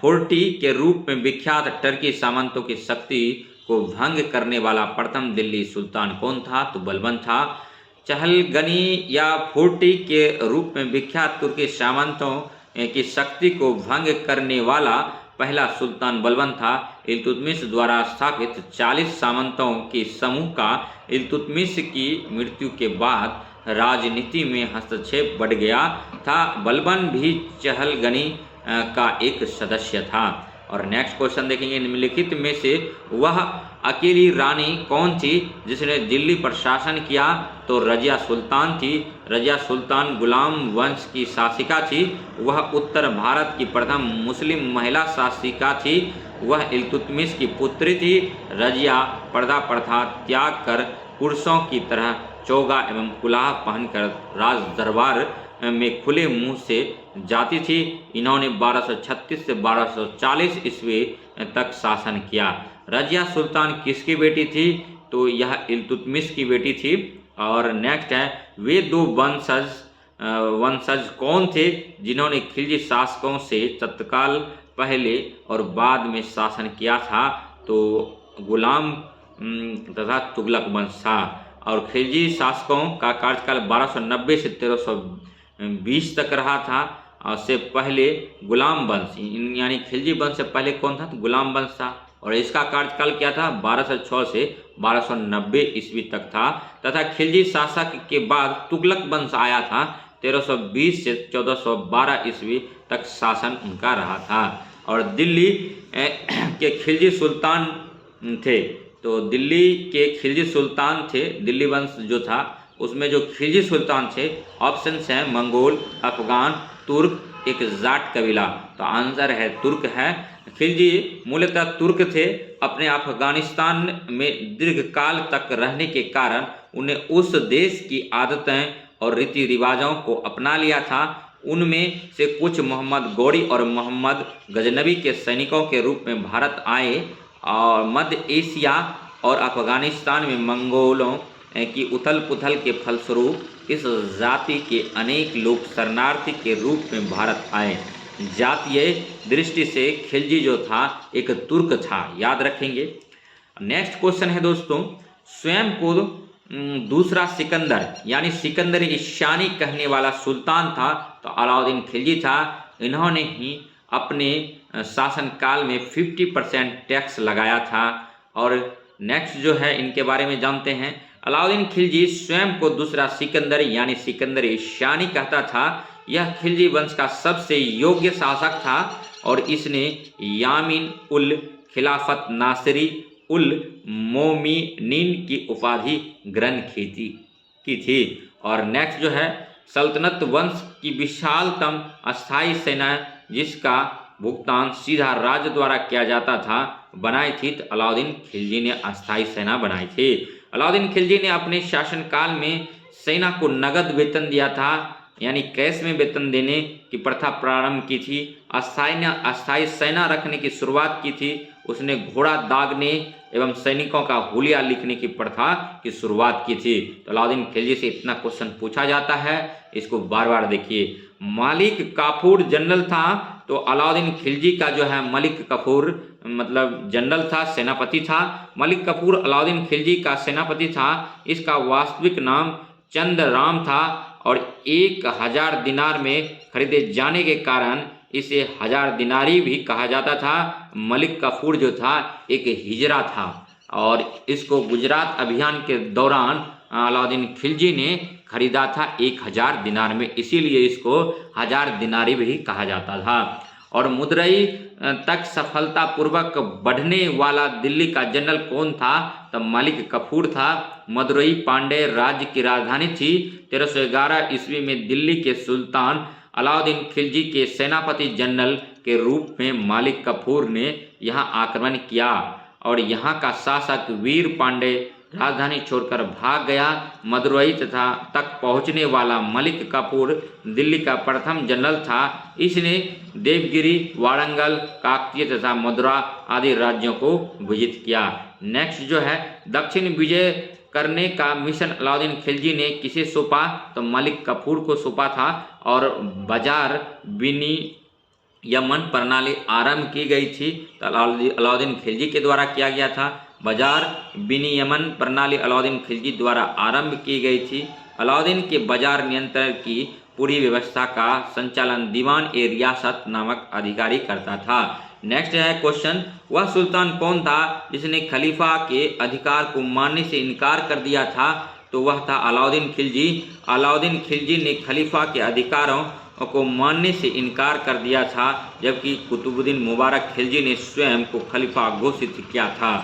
फोर्टी के रूप में विख्यात टर्की सामंतों की शक्ति को भंग करने वाला प्रथम दिल्ली सुल्तान कौन था? तो बलबन था। चहलगनी या फोर्टी के रूप में विख्यात तुर्की सामंतों की शक्ति को भंग करने वाला पहला सुल्तान बलबन था। इल्तुतमिश द्वारा स्थापित 40 सामंतों के समूह का इल्तुतमिश की मृत्यु के बाद राजनीति में हस्तक्षेप बढ़ गया था। बलबन भी चहलगनी का एक सदस्य था। और नेक्स्ट क्वेश्चन देखेंगे, निम्नलिखित में से वह अकेली रानी कौन थी जिसने दिल्ली पर शासन किया? तो रजिया सुल्तान थी। रजिया सुल्तान गुलाम वंश की शासिका थी। वह उत्तर भारत की प्रथम मुस्लिम महिला शासिका थी। वह इल्तुतमिश की पुत्री थी। रजिया पर्दा प्रथा त्याग कर पुरुषों की तरह चोगा एवं कुलाह पहनकर राज दरबार में खुले मुंह से जाती थी। इन्होंने 1236 से 1240 ईस्वी तक शासन किया। रजिया सुल्तान किसकी बेटी थी? तो यह इल्तुतमिश की बेटी थी। और नेक्स्ट है, वे दो वंशज कौन थे जिन्होंने खिलजी शासकों से तत्काल पहले और बाद में शासन किया था? तो गुलाम तथा तुगलक वंश था। और खिलजी शासकों का कार्यकाल 1290 से 1320 तक रहा था। से पहले गुलाम वंश यानी खिलजी वंश से पहले कौन था? तो गुलाम वंश था। और इसका कार्यकाल क्या था? 1206 से 1290 ईस्वी तक था। तथा खिलजी शासक के बाद तुगलक वंश आया था। 1320 से 1412 ईस्वी तक शासन उनका रहा था। और दिल्ली के खिलजी सुल्तान थे। तो दिल्ली के खिलजी सुल्तान थे, दिल्ली वंश जो था उसमें जो खिलजी सुल्तान थे, ऑप्शंस हैं मंगोल, अफगान, तुर्क, एक जाट कबीला। तो आंसर है तुर्क है। खिलजी मूलतः तुर्क थे। अपने अफगानिस्तान में दीर्घकाल तक रहने के कारण उन्हें उस देश की आदतें और रीति रिवाजों को अपना लिया था। उनमें से कुछ मोहम्मद गौरी और मोहम्मद गजनबी के सैनिकों के रूप में भारत आए। और मध्य एशिया और अफगानिस्तान में मंगोलों की उथल पुथल के फलस्वरूप इस जाति के अनेक लोग शरणार्थी के रूप में भारत आए। जातीय दृष्टि से खिलजी जो था एक तुर्क था, याद रखेंगे। नेक्स्ट क्वेश्चन है दोस्तों, स्वयं को दूसरा सिकंदर यानी सिकंदर ईशानी कहने वाला सुल्तान था। तो अलाउद्दीन खिलजी था। इन्होंने ही अपने शासनकाल में 50% टैक्स लगाया था। और नेक्स्ट जो है इनके बारे में जानते हैं। अलाउद्दीन खिलजी स्वयं को दूसरा सिकंदर यानी सिकंदर ईशानी कहता था। यह खिलजी वंश का सबसे योग्य शासक था और इसने यामीन उल खिलाफत नासिरी उल मोमिनीन की उपाधि ग्रहण की थी। और नेक्स्ट जो है सल्तनत वंश की विशालतम अस्थायी सेना जिसका भुगतान सीधा राज्य द्वारा किया जाता था बनाई थी, तो अलाउद्दीन खिलजी ने अस्थायी सेना बनाई थी। अलाउद्दीन खिलजी ने अपने शासनकाल में सेना को नगद वेतन दिया था, यानी कैश में वेतन देने की प्रथा प्रारंभ की थी। अस्थायी सेना रखने की शुरुआत की थी। उसने घोड़ा दागने एवं सैनिकों का हुलिया लिखने की प्रथा की शुरुआत की थी। तो अलाउद्दीन खिलजी से इतना क्वेश्चन पूछा जाता है, इसको बार बार देखिए। मलिक काफूर जनरल था, तो अलाउद्दीन खिलजी का जो है मलिक काफूर मतलब जनरल था, सेनापति था। मलिक काफूर अलाउद्दीन खिलजी का सेनापति था। इसका वास्तविक नाम चंद्रराम था और 1000 दिनार में खरीदे जाने के कारण इसे 1000 दिनारी भी कहा जाता था। मलिक काफूर जो था एक हिजरा था और इसको गुजरात अभियान के दौरान अलाउद्दीन खिलजी ने खरीदा था 1000 दिनार में, इसीलिए इसको 1000 दिनारी भी कहा जाता था। और मदुरई तक सफलतापूर्वक बढ़ने वाला दिल्ली का जनरल कौन था? तो मलिक काफूर था। मदुरई पांड्य राज्य की राजधानी थी। 1311 ईस्वी में दिल्ली के सुल्तान अलाउद्दीन खिलजी के सेनापति जनरल के रूप में मलिक काफूर ने यहाँ आक्रमण किया और यहाँ का शासक वीर पांड्य राजधानी छोड़कर भाग गया। मदुरई तक पहुँचने वाला मलिक काफूर दिल्ली का प्रथम जनरल था। इसने देवगिरी, वारंगल, काकतीय तथा मदुरा आदि राज्यों को विजित किया। नेक्स्ट जो है दक्षिण विजय करने का मिशन अलाउद्दीन खिलजी ने किसे सौंपा? तो मलिक काफूर को सौंपा था और बाजार विनियमन प्रणाली आरंभ की गई थी। तो अलाउद्दीन खिलजी के द्वारा किया गया था। बाजार विनियमन प्रणाली अलाउद्दीन खिलजी द्वारा आरंभ की गई थी। अलाउद्दीन के बाजार नियंत्रण की पूरी व्यवस्था का संचालन दीवान ए रियासत नामक अधिकारी करता था। नेक्स्ट है क्वेश्चन, वह सुल्तान कौन था जिसने खलीफा के अधिकार को मानने से इनकार कर दिया था? तो वह था अलाउद्दीन खिलजी। अलाउद्दीन खिलजी ने खलीफा के अधिकारों को मानने से इनकार कर दिया था, जबकि कुतुबुद्दीन मुबारक खिलजी ने स्वयं को खलीफा घोषित किया था।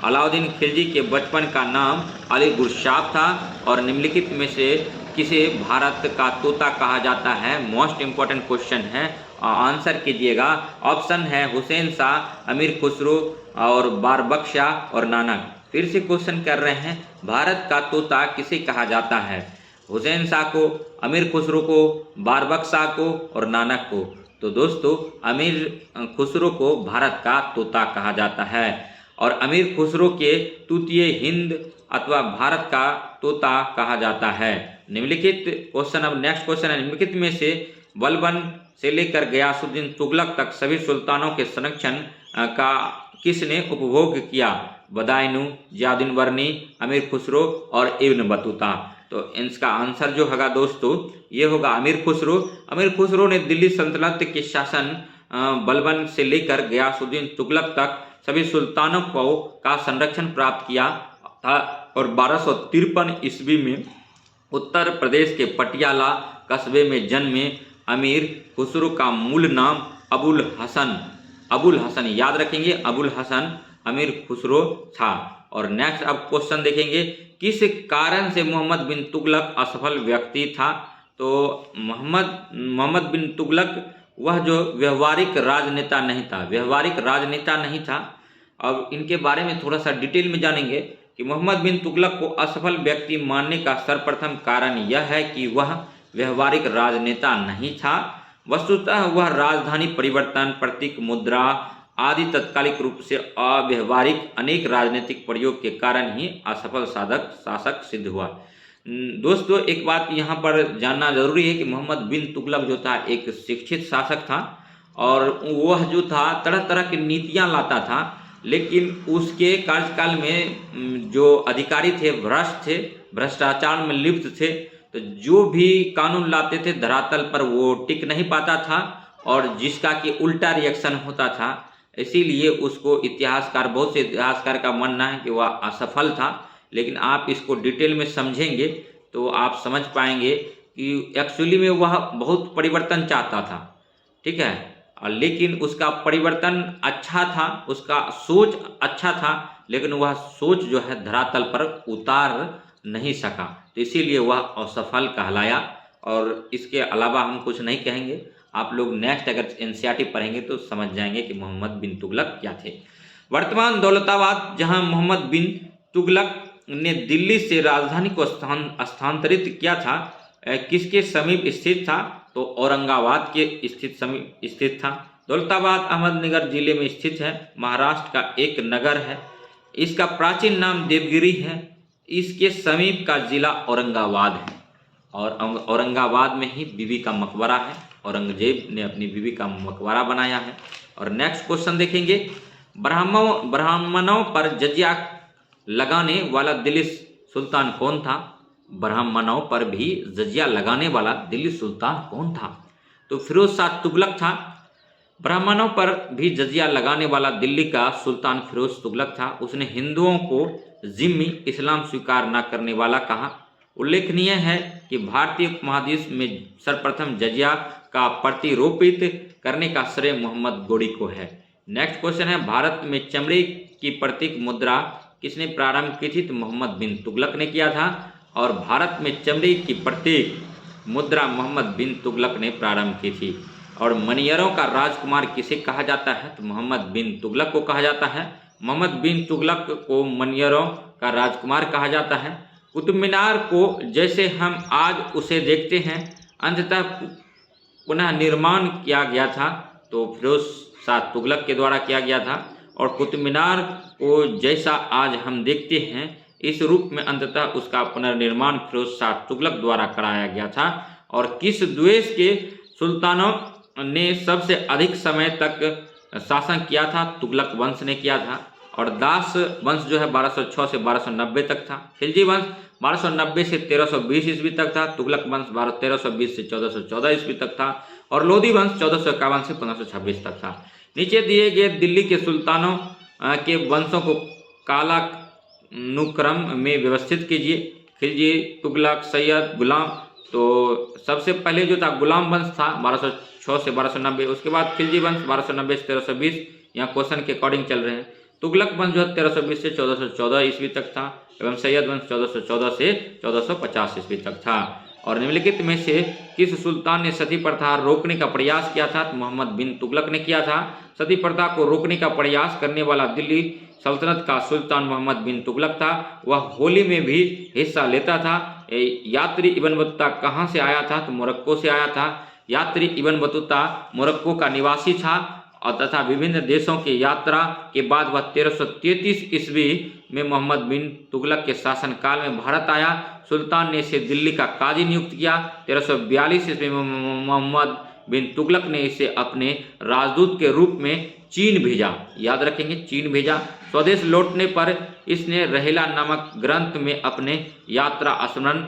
अलाउद्दीन खिलजी के बचपन का नाम अली गुरशाब था और निम्नलिखित में से किसे भारत का तोता कहा जाता है? मोस्ट इंपॉर्टेंट क्वेश्चन है, आंसर कीजिएगा। ऑप्शन है हुसैन शाह, अमीर खुसरो और बारबक्शाह और नानक। फिर से क्वेश्चन कर रहे हैं, भारत का तोता किसे कहा जाता है? हुसैन शाह को, अमीर खुसरो को, बारबक्शाह को और नानक को। तो दोस्तों अमीर खुसरो को भारत का तोता कहा जाता है और अमीर खुसरो के तूतीय हिंद अथवा भारत का तोता कहा जाता है। निम्नलिखित क्वेश्चन, अब नेक्स्ट क्वेश्चन है, निम्नलिखित में से बलबन से लेकर गयासुद्दीन तुगलक तक सभी सुल्तानों के संरक्षण का किसने उपभोग किया? बदायूं, जियाउद्दीन वर्नी, अमीर खुसरो और इब्न बतूता। तो इसका आंसर जो होगा दोस्तों ये होगा अमीर खुसरो। अमीर खुसरो ने दिल्ली सल्तनत के शासन बलबन से लेकर गयासुद्दीन तुगलक तक सभी सुल्तानों का संरक्षण प्राप्त किया था और 1253 ईस्वी में उत्तर प्रदेश के पटियाला कस्बे में जन्मे अमीर खुसरो का मूल नाम अबुल हसन याद रखेंगे, अबुल हसन अमीर खुसरो था। और नेक्स्ट अब क्वेश्चन देखेंगे, किस कारण से मोहम्मद बिन तुगलक असफल व्यक्ति था? तो मोहम्मद बिन तुगलक वह जो व्यवहारिक राजनेता नहीं था। अब इनके बारे में थोड़ा सा डिटेल में जानेंगे कि मोहम्मद बिन तुगलक को असफल व्यक्ति मानने का सर्वप्रथम कारण यह है कि वह व्यवहारिक राजनेता नहीं था। वस्तुतः वह राजधानी परिवर्तन, प्रतीक मुद्रा आदि तात्कालिक रूप से अव्यवहारिक अनेक राजनीतिक प्रयोग के कारण ही असफल शासक सिद्ध हुआ। दोस्तों एक बात यहाँ पर जानना जरूरी है कि मोहम्मद बिन तुगलक जो था एक शिक्षित शासक था और वह जो था तरह तरह की नीतियाँ लाता था, लेकिन उसके कार्यकाल में जो अधिकारी थे भ्रष्ट थे, भ्रष्टाचार में लिप्त थे। तो जो भी कानून लाते थे धरातल पर वो टिक नहीं पाता था और जिसका कि उल्टा रिएक्शन होता था, इसीलिए उसको इतिहासकार, बहुत से इतिहासकार का मानना है कि वह असफल था। लेकिन आप इसको डिटेल में समझेंगे तो आप समझ पाएंगे कि एक्चुअली में वह बहुत परिवर्तन चाहता था, ठीक है, लेकिन उसका परिवर्तन अच्छा था, उसका सोच अच्छा था, लेकिन वह सोच जो है धरातल पर उतार नहीं सका, तो इसीलिए वह असफल कहलाया। और इसके अलावा हम कुछ नहीं कहेंगे। आप लोग नेक्स्ट अगर एनसीईआरटी पढ़ेंगे तो समझ जाएंगे कि मोहम्मद बिन तुगलक क्या थे। वर्तमान दौलताबाद, जहां मोहम्मद बिन तुगलक ने दिल्ली से राजधानी को स्थानांतरित किया था, किसके समीप स्थित था? तो औरंगाबाद के समीप स्थित था। दौलताबाद अहमदनगर जिले में स्थित है, महाराष्ट्र का एक नगर है। इसका प्राचीन नाम देवगिरी है। इसके समीप का जिला औरंगाबाद है और औरंगाबाद में ही बीबी का मकबरा है। औरंगजेब ने अपनी बीबी का मकबरा बनाया है। और नेक्स्ट क्वेश्चन देखेंगे, ब्राह्मणों पर जजिया लगाने वाला दिल्ली सुल्तान कौन था? ब्राह्मणों पर भी जजिया लगाने वाला दिल्ली सुल्तान कौन था? तो फिरोज शाह तुगलक था। ब्राह्मणों पर भी जजिया लगाने वाला दिल्ली का सुल्तान फिरोज तुगलक था। उसने हिंदुओं को जिम्मी, इस्लाम स्वीकार न करने वाला कहा। उल्लेखनीय है कि भारतीय उपमहाद्वीप में सर्वप्रथम जजिया का प्रतिरोपित करने का श्रेय मोहम्मद गोरी को है। नेक्स्ट क्वेश्चन है, भारत में चमड़े की प्रतीक मुद्रा किसने प्रारंभ की थी? तो मोहम्मद बिन तुगलक ने किया था। और भारत में चमड़े की प्रतीक मुद्रा मोहम्मद बिन तुगलक ने प्रारंभ की थी। और मनियरों का राजकुमार किसे कहा जाता है? तो मोहम्मद बिन तुगलक को कहा जाता है। मोहम्मद बिन तुगलक को मनियरों का राजकुमार कहा जाता है। कुतुब मीनार को जैसे हम आज उसे देखते हैं, अंततः पुनः निर्माण किया गया था तो फिरोज शाह तुगलक के द्वारा किया गया था। और कुतुब मीनार को जैसा आज हम देखते हैं, इस रूप में अंततः उसका पुनर्निर्माण फिरोज शाह तुगलक द्वारा कराया गया था। और किस देश के सुल्तानों ने सबसे अधिक समय तक शासन किया था? तुगलक वंश ने किया था। और दास वंश जो है 1206 से 1290 तक था। खिलजी वंश 1290 से 1320 ईस्वी तक था। तुगलक वंश 1320 से 1414 ईस्वी तक था। और लोधी वंश 1451 से 1526 तक था। नीचे दिए गए दिल्ली के सुल्तानों के वंशों को कालानुक्रम में व्यवस्थित कीजिए। खिलजी, तुगलक, सैयद, गुलाम। तो सबसे पहले जो था गुलाम वंश था 1206 से 1290। उसके बाद खिलजी वंश 1290 से 1320, यहाँ क्वेश्चन के अकॉर्डिंग चल रहे हैं। तुगलक वंश जो है 1320 से 1414 ईस्वी तक था एवं सैयद वंश 1414 से 1450 ईस्वी तक था। और निम्नलिखित में से किस सुल्तान ने सती प्रथा रोकने का प्रयास किया था? तो मोहम्मद बिन तुगलक ने किया था। सती प्रथा को रोकने का प्रयास करने वाला दिल्ली सल्तनत का सुल्तान मोहम्मद बिन तुगलक था। वह होली में भी हिस्सा लेता था। यात्री इब्न बतूता कहाँ से आया था? तो मोरक्को से आया था। यात्री इब्न बतूता मोरक्को का निवासी था और तथा विभिन्न देशों की यात्रा के बाद वह 1333 ईस्वी में मोहम्मद बिन तुगलक के शासनकाल में भारत आया। सुल्तान ने इसे दिल्ली का काजी नियुक्त किया। 1342 ईस्वी में मोहम्मद बिन तुगलक ने इसे अपने राजदूत के रूप में चीन भेजा। याद रखेंगे, चीन भेजा। स्वदेश लौटने पर इसने रहेला नामक ग्रंथ में अपने यात्रा स्मरण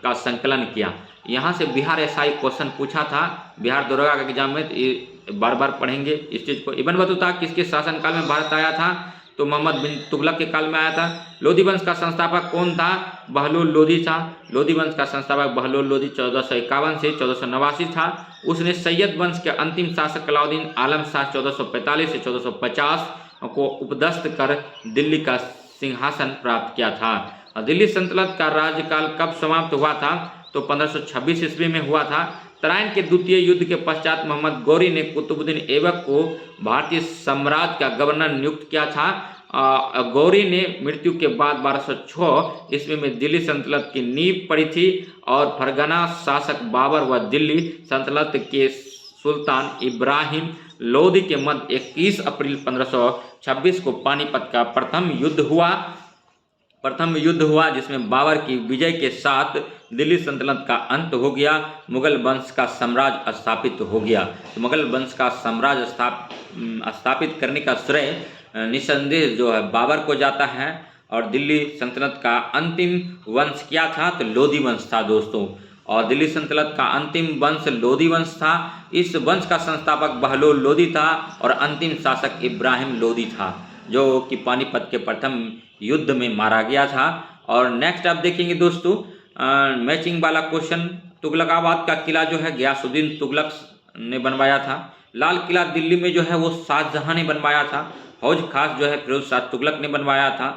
का संकलन किया। यहाँ से बिहार एसआई क्वेश्चन पूछा था, बिहार दरोगा के एग्जाम में, बार बार पढ़ेंगे इस चीज को। इब्न बतूता किसके शासनकाल में भारत आया था? तो मोहम्मद बिन तुगलक के काल में आया था। लोधी वंश का संस्थापक कौन था? बहलोल लोधी था। लोधी वंश का संस्थापक बहलोल लोधी 1451 से 1489 था। उसने सैयद वंश के अंतिम शासक अलाउद्दीन आलम शाह 1445 से 1450 को उपदस्थ कर दिल्ली का सिंहासन प्राप्त किया था। दिल्ली सल्तनत का राज्यकाल कब समाप्त हुआ था? तो 1526 ईस्वी में हुआ था। तराइन के द्वितीय युद्ध के पश्चात मोहम्मद गौरी ने कुतुबुद्दीन ऐबक को भारतीय साम्राज्य का गवर्नर नियुक्त किया था। गौरी ने मृत्यु के बाद 1206 ईस्वी में दिल्ली सल्तनत की नींव पड़ी थी और फरगना शासक बाबर व दिल्ली सल्तनत के सुल्तान इब्राहिम लोदी के मध्य 21 अप्रैल 1526 को पानीपत का प्रथम युद्ध हुआ जिसमें बाबर की विजय के साथ दिल्ली सल्तनत का अंत हो गया। मुगल वंश का साम्राज्य स्थापित हो गया। तो मुगल वंश का साम्राज्य स्थापित करने का श्रेय निसंदेह जो है बाबर को जाता है। और दिल्ली सल्तनत का अंतिम वंश क्या था? तो लोधी वंश था दोस्तों। और दिल्ली सल्तनत का अंतिम वंश लोधी वंश था। इस वंश का संस्थापक बहलोल लोधी था और अंतिम शासक इब्राहिम लोधी था, जो कि पानीपत के प्रथम युद्ध में मारा गया था। और नेक्स्ट आप देखेंगे दोस्तों मैचिंग वाला क्वेश्चन, तुगलकाबाद का किला जो है गयासुद्दीन तुगलक ने बनवाया था। लाल किला दिल्ली में जो है वो शाहजहां ने बनवाया था। हौज खास जो है फिरोज शाह तुगलक ने बनवाया था।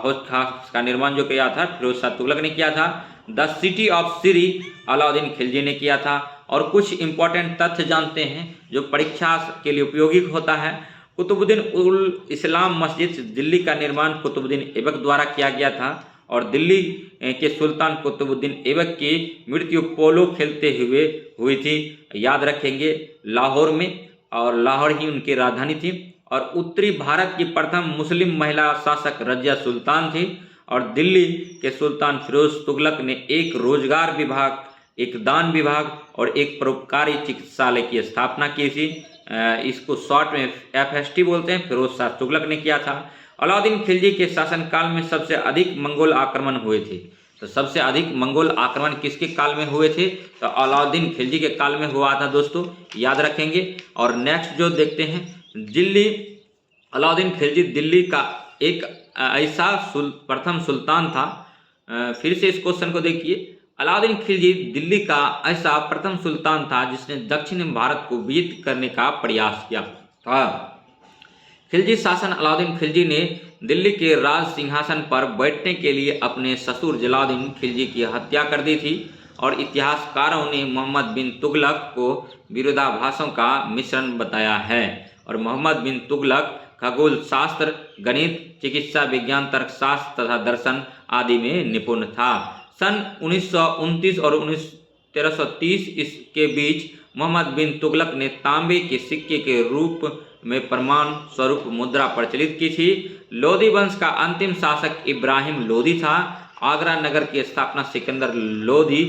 हौज खास का निर्माण जो किया था फिरोज शाह तुगलक ने किया था। द सिटी ऑफ सीरी अलाउद्दीन खिलजी ने किया था। और कुछ इंपॉर्टेंट तथ्य जानते हैं जो परीक्षा के लिए उपयोगी होता है। कुतुबुद्दीन उल इस्लाम मस्जिद दिल्ली का निर्माण कुतुबुद्दीन ऐबक द्वारा किया गया था। और दिल्ली के सुल्तान कुतुबुद्दीन ऐबक की मृत्यु पोलो खेलते हुए हुई थी, याद रखेंगे, लाहौर में, और लाहौर ही उनकी राजधानी थी। और उत्तरी भारत की प्रथम मुस्लिम महिला शासक रजिया सुल्तान थी। और दिल्ली के सुल्तान फिरोज तुगलक ने एक रोजगार विभाग, एक दान विभाग और एक परोपकारी चिकित्सालय की स्थापना की थी। इसको शॉर्ट में FST बोलते हैं, फिरोज शाह तुगलक ने किया था। अलाउद्दीन खिलजी के शासनकाल में सबसे अधिक मंगोल आक्रमण हुए थे। तो सबसे अधिक मंगोल आक्रमण किसके काल में हुए थे? तो अलाउद्दीन खिलजी के काल में हुआ था दोस्तों, याद रखेंगे। और नेक्स्ट जो देखते हैं, दिल्ली, अलाउद्दीन खिलजी दिल्ली का एक ऐसा प्रथम सुल्तान था। फिर से इस क्वेश्चन को देखिए, अलाउद्दीन खिलजी दिल्ली का ऐसा प्रथम सुल्तान था जिसने दक्षिण भारत को विजित करने का प्रयास किया था। खिलजी शासन अलाउद्दीन खिलजी ने दिल्ली के राज सिंहासन पर बैठने के लिए अपने ससुर जलालुद्दीन खिलजी की हत्या कर दी थी। और इतिहासकारों ने मोहम्मद बिन तुगलक को विरोधाभासों का मिश्रण बताया है। और मोहम्मद बिन तुगलक खगोल शास्त्र, गणित, चिकित्सा विज्ञान, तर्कशास्त्र तथा दर्शन आदि में निपुण था। सन 1929 और 1330 के बीच मोहम्मद बिन तुगलक ने तांबे के सिक्के के रूप में प्रमाण स्वरूप मुद्रा प्रचलित की थी। लोधी वंश का अंतिम शासक इब्राहिम लोधी था। आगरा नगर की स्थापना सिकंदर लोधी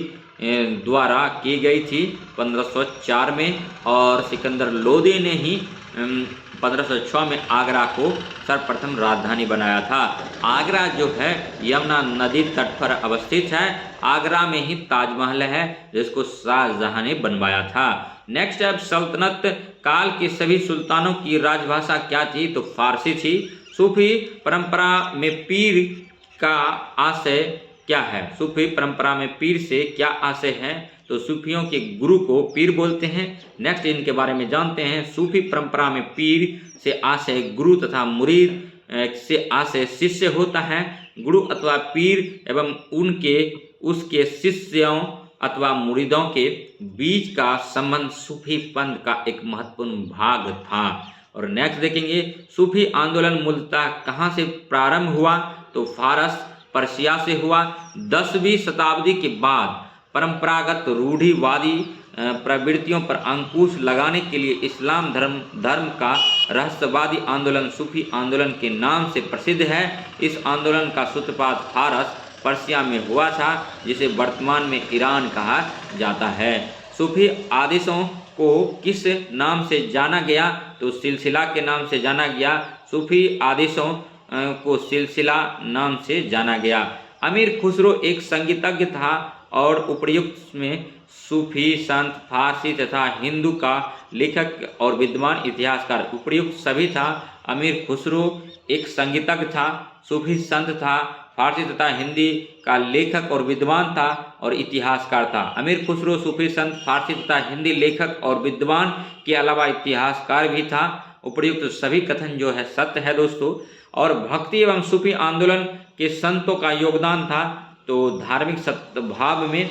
द्वारा की गई थी 1504 में। और सिकंदर लोधी ने ही 1506 में आगरा को सर्वप्रथम राजधानी बनाया था। आगरा जो है यमुना नदी तट पर अवस्थित है। आगरा में ही ताजमहल है जिसको शाहजहां ने बनवाया था। नेक्स्ट है, सल्तनत काल के सभी सुल्तानों की राजभाषा क्या थी? तो फारसी थी। सूफी परंपरा में पीर का आशय क्या है? सूफी परंपरा में पीर से क्या आशय है? तो सूफियों के गुरु को पीर बोलते हैं। नेक्स्ट इनके बारे में जानते हैं। सूफी परंपरा में पीर से आशय गुरु तथा मुरीद से आशय शिष्य होता है। गुरु अथवा पीर एवं उसके शिष्यों अथवा मुरीदों के बीच का संबंध सूफी पंथ का एक महत्वपूर्ण भाग था। और नेक्स्ट देखेंगे, सूफी आंदोलन मूलतः कहाँ से प्रारंभ हुआ? तो फारस पर्शिया से हुआ। 10वीं शताब्दी के बाद परंपरागत रूढ़िवादी प्रवृत्तियों पर अंकुश लगाने के लिए इस्लाम धर्म का रहस्यवादी आंदोलन सूफी आंदोलन के नाम से प्रसिद्ध है। इस आंदोलन का सूत्रपात फारस पर्शिया में हुआ था, जिसे वर्तमान में ईरान कहा जाता है। सूफी आदेशों को किस नाम से जाना गया? तो सिलसिला के नाम से जाना गया। सूफी आदेशों को सिलसिला नाम से जाना गया। अमीर खुसरो एक संगीतज्ञ था और उपर्युक्त में सूफी संत, फारसी तथा हिंदू का लेखक और विद्वान इतिहासकार उपर्युक्त सभी था। अमीर खुसरो एक संगीतज्ञ था, सूफी संत था, फारसी तथा हिंदी का लेखक और विद्वान था और इतिहासकार था। अमीर खुसरो सूफी संत, फारसी तथा हिंदी लेखक और विद्वान के अलावा इतिहासकार भी था। उपर्युक्त सभी कथन जो है सत्य है दोस्तों। और भक्ति एवं सूफी आंदोलन के संतों का योगदान था। तो धार्मिक सद्भाव में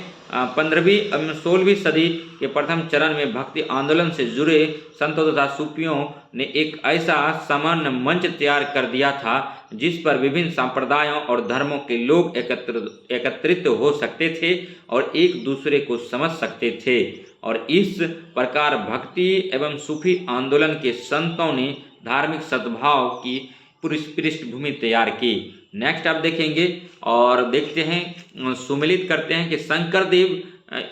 15वीं एवं 16वीं सदी के प्रथम चरण में भक्ति आंदोलन से जुड़े संतों तथा सूफियों ने एक ऐसा सामान्य मंच तैयार कर दिया था जिस पर विभिन्न संप्रदायों और धर्मों के लोग एकत्रित हो सकते थे और एक दूसरे को समझ सकते थे। और इस प्रकार भक्ति एवं सूफी आंदोलन के संतों ने धार्मिक सद्भाव की पृष्ठभूमि तैयार की। नेक्स्ट आप देखेंगे और देखते हैं, सुमिलित करते हैं कि शंकर देव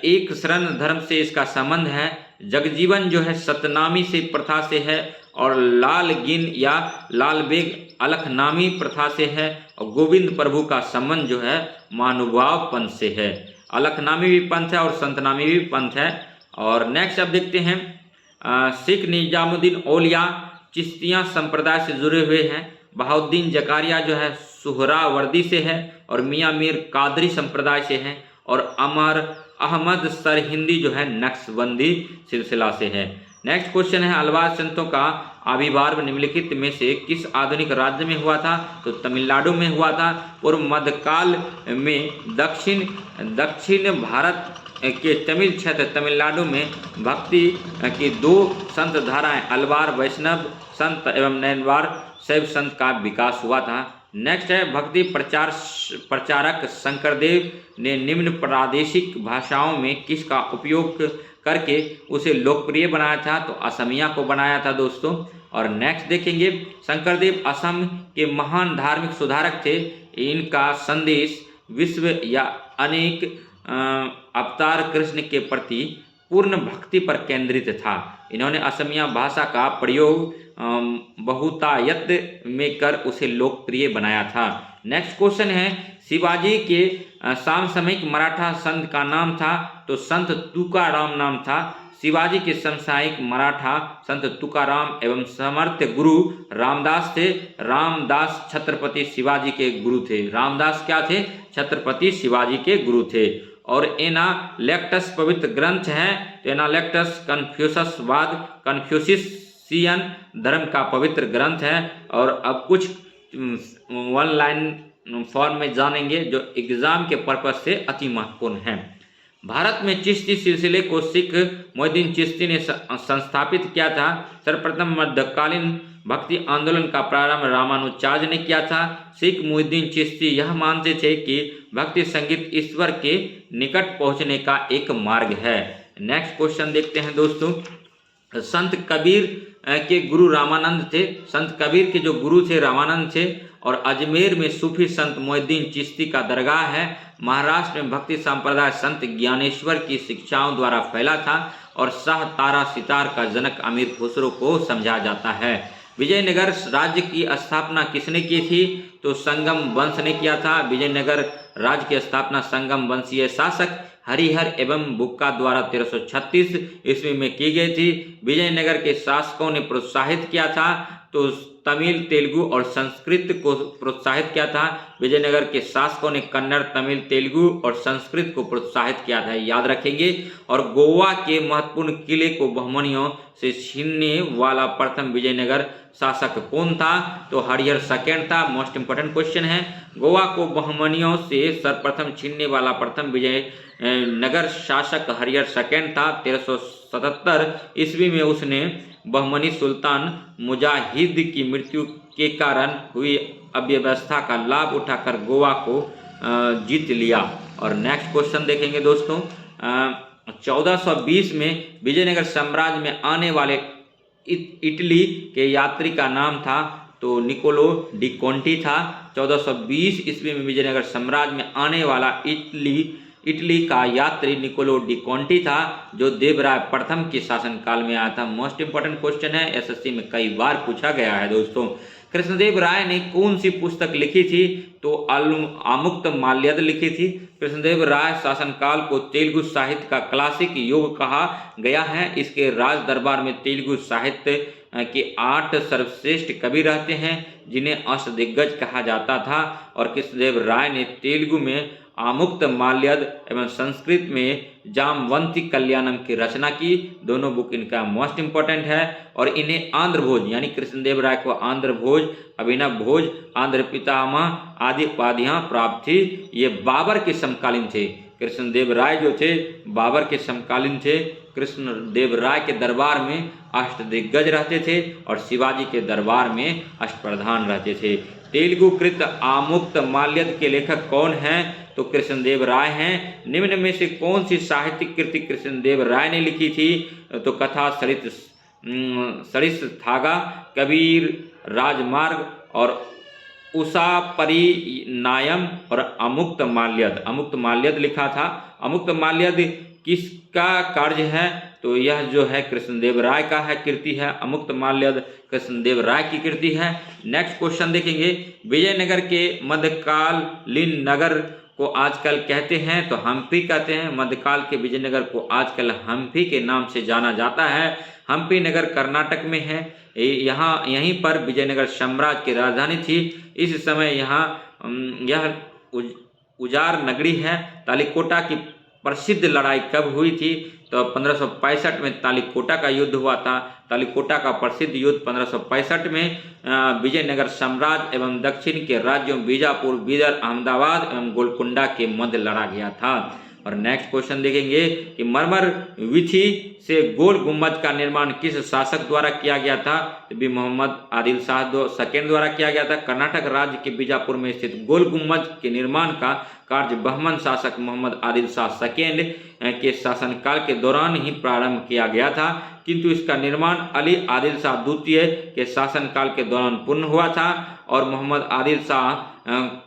एक शरण धर्म से इसका संबंध है। जगजीवन जो है सतनामी से प्रथा से है और लालगिन या लालबेग अलखनामी प्रथा से है। और गोविंद प्रभु का संबंध जो है महानुभावपन से है। अलखनामी भी पंथ है और संतनामी भी पंथ है। और नेक्स्ट अब देखते हैं सिख निजामुद्दीन औलिया चिश्तिया संप्रदाय से जुड़े हुए हैं। बहाउद्दीन जकारिया जो है सुहरावर्दी से है और मियाँ मीर कादरी संप्रदाय से है। और अमर अहमद सरहिंदी जो है नक्शबंदी सिलसिला से है। नेक्स्ट क्वेश्चन है अल्वार संतों का आविर्भाव निम्नलिखित में से किस आधुनिक राज्य में हुआ था? तो तमिलनाडु में हुआ था। पूर्व मध्यकाल में दक्षिण भारत के तमिल क्षेत्र तमिलनाडु में भक्ति की दो संत धाराएं अल्वार वैष्णव संत एवं नैनवार शैव संत का विकास हुआ था। नेक्स्ट है भक्ति प्रचारक शंकरदेव ने निम्न प्रादेशिक भाषाओं में किसका उपयोग करके उसे लोकप्रिय बनाया था? तो असमिया को बनाया था दोस्तों। और नेक्स्ट देखेंगे शंकरदेव असम के महान धार्मिक सुधारक थे। इनका संदेश विश्व या अनेक अवतार कृष्ण के प्रति पूर्ण भक्ति पर केंद्रित था। इन्होंने असमिया भाषा का प्रयोग बहुतायत में कर उसे लोकप्रिय बनाया था। नेक्स्ट क्वेश्चन है शिवाजी के समसामयिक मराठा संत का नाम था? तो संत तुकाराम नाम था। शिवाजी के समसामयिक मराठा संत तुकाराम एवं समर्थ गुरु रामदास थे। रामदास छत्रपति शिवाजी के गुरु थे। रामदास क्या थे? छत्रपति शिवाजी के गुरु थे। और एनालेक्टस पवित्र ग्रंथ है। तो एनालेक्टस कन्फ्यूशियन धर्म का पवित्र ग्रंथ है। और अब कुछ वन लाइन फॉर्म में जानेंगे जो एग्जाम के पर्पज से अति महत्वपूर्ण है। भारत में चिश्ती सिलसिले को सिख मोहिउद्दीन चिश्ती ने संस्थापित किया था। सर्वप्रथम मध्यकालीन भक्ति आंदोलन का प्रारंभ रामानुजाचार्य ने किया था। सिख मोहिउद्दीन चिश्ती यह मानते थे कि भक्ति संगीत ईश्वर के निकट पहुंचने का एक मार्ग है। नेक्स्ट क्वेश्चन देखते हैं दोस्तों। संत कबीर के गुरु रामानंद थे। संत कबीर के जो गुरु थे रामानंद थे। और अजमेर में सूफी संत मोहिउद्दीन चिश्ती का दरगाह है। महाराष्ट्र में भक्ति संप्रदाय संत ज्ञानेश्वर की शिक्षाओं द्वारा फैला था। और शाह तारा सितार का जनक अमीर खुसरो को समझा जाता है। विजयनगर राज्य की स्थापना किसने की थी? तो संगम वंश ने किया था। विजयनगर राज्य की स्थापना संगम वंशीय शासक हरिहर एवं बुक्का द्वारा 1336 ईस्वी में की गई थी। विजयनगर के शासकों ने प्रोत्साहित किया था। तो तमिल तेलुगु और संस्कृत को प्रोत्साहित किया था। विजयनगर के शासकों ने कन्नड़ तमिल तेलुगु और संस्कृत को प्रोत्साहित किया था, याद रखेंगे। और गोवा के महत्वपूर्ण किले को बहमनियों से छीनने वाला प्रथम विजयनगर शासक कौन था? तो हरिहर सेकेंड था। मोस्ट इंपोर्टेंट क्वेश्चन है। गोवा को बहमनियों से सर्वप्रथम छीनने वाला प्रथम विजयनगर शासक हरिहर सेकेंड था। 1377 ईस्वी में उसने बहमनी सुल्तान मुजाहिद की मृत्यु के कारण हुई अव्यवस्था का लाभ उठाकर गोवा को जीत लिया। और नेक्स्ट क्वेश्चन देखेंगे दोस्तों। 1420 में विजयनगर साम्राज्य में आने वाले इटली के यात्री का नाम था? तो निकोलो डी कोंटी था। 1420 ईस्वी में विजयनगर साम्राज्य में आने वाला इटली का यात्री निकोलो डी कोंटी था, जो देवराय प्रथम के शासनकाल में आया था। मोस्ट इंपोर्टेंट क्वेश्चन है, एसएससी में कई बार पूछा गया है दोस्तों। कृष्णदेव राय ने कौन सी पुस्तक लिखी थी? तो आमुक्त माल्यद लिखी थी। कृष्णदेव राय शासनकाल को तेलुगु साहित्य का क्लासिक युग कहा गया है। इसके राज दरबार में तेलुगु साहित्य के 8 सर्वश्रेष्ठ कवि रहते हैं, जिन्हें अष्टदिग्गज कहा जाता था। और कृष्णदेव राय ने तेलुगु में आमुक्त माल्यद एवं संस्कृत में जामवंती कल्याणम की रचना की। दोनों बुक इनका मोस्ट इंपोर्टेंट है। और इन्हें आंध्र भोज यानी कृष्णदेव राय को आंध्र भोज, अभिनव भोज, आंध्र पितामह आदि उपाधियां प्राप्त थी। ये बाबर के समकालीन थे। कृष्णदेव राय जो थे बाबर के समकालीन थे। कृष्णदेव राय के दरबार में अष्टदिग्गज रहते थे और शिवाजी के दरबार में अष्टप्रधान रहते थे। तेलुगु कृत आमुक्त माल्यद के लेखक कौन हैं? तो कृष्णदेव राय हैं। निम्न में से कौन सी साहित्यिक कृति कृष्णदेव राय ने लिखी थी? तो कथा सरिस थागा, कबीर राजमार्ग और उषा परिनायम और अमुक्त माल्यद। अमुक्त माल्यद लिखा था। अमुक्त माल्यद किसका कार्य है? तो यह जो है कृष्णदेव राय का है, कृति है। अमुक्त माल्यद कृष्णदेव राय की कृति है। नेक्स्ट क्वेश्चन देखेंगे। विजयनगर के मध्यकालीन नगर को आजकल कहते हैं तो हम्पी कहते हैं। मध्यकाल के विजयनगर को आजकल हम्पी के नाम से जाना जाता है। हम्पी नगर कर्नाटक में है। यहीं पर विजयनगर साम्राज्य की राजधानी थी। इस समय यह उजार नगरी है। तालिकोटा की प्रसिद्ध लड़ाई कब हुई थी? तो 1565 में तालिकोटा का युद्ध हुआ था। तालिकोटा का प्रसिद्ध युद्ध 1565 में विजयनगर साम्राज्य एवं दक्षिण के राज्यों बीजापुर, बीदर, अहमदाबाद एवं गोलकुंडा के मध्य लड़ा गया था। और नेक्स्ट क्वेश्चन देखेंगे कि मरमर विथी से गोल गुम्बद का निर्माण किस शासक द्वारा किया गया था? तो भी मोहम्मद आदिल शाह सेकेंड द्वारा किया गया था। कर्नाटक राज्य के बीजापुर में स्थित गोल गुम्बद के निर्माण का कार्य बहमन शासक मोहम्मद आदिल शाह सेकेंड के शासनकाल के दौरान ही प्रारंभ किया गया था, किंतु इसका निर्माण अली आदिल शाह द्वितीय के शासनकाल के दौरान पूर्ण हुआ था और मोहम्मद आदिल शाह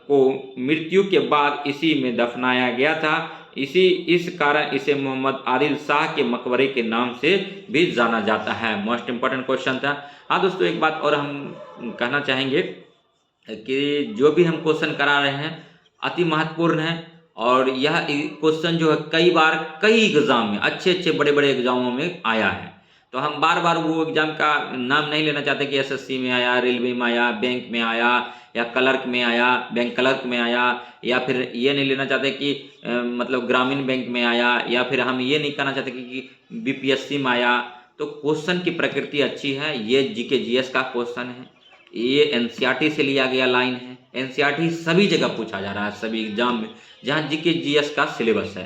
को मृत्यु के बाद इसी में दफनाया गया था। इस कारण इसे मोहम्मद आदिल शाह के मकबरे के नाम से भी जाना जाता है। मोस्ट इंपॉर्टेंट क्वेश्चन था। हाँ दोस्तों, एक बात और हम कहना चाहेंगे कि जो भी हम क्वेश्चन करा रहे हैं अति महत्वपूर्ण है और यह क्वेश्चन जो है कई बार कई एग्जाम में अच्छे बड़े बड़े एग्जामों में आया है। तो हम बार बार वो एग्जाम का नाम नहीं लेना चाहते कि एसएससी में आया, रेलवे में आया, बैंक में आया या क्लर्क में आया, बैंक क्लर्क में आया, या फिर ये नहीं लेना चाहते कि मतलब ग्रामीण बैंक में आया, या फिर हम ये नहीं कहना चाहते कि बीपीएससी में आया। तो क्वेश्चन की प्रकृति अच्छी है। ये जीके जीएस का क्वेश्चन है, ये एनसीईआरटी से लिया गया लाइन है। एनसीईआरटी सभी जगह पूछा जा रहा है, सभी एग्जाम में जहाँ जीके जीएस का सिलेबस है।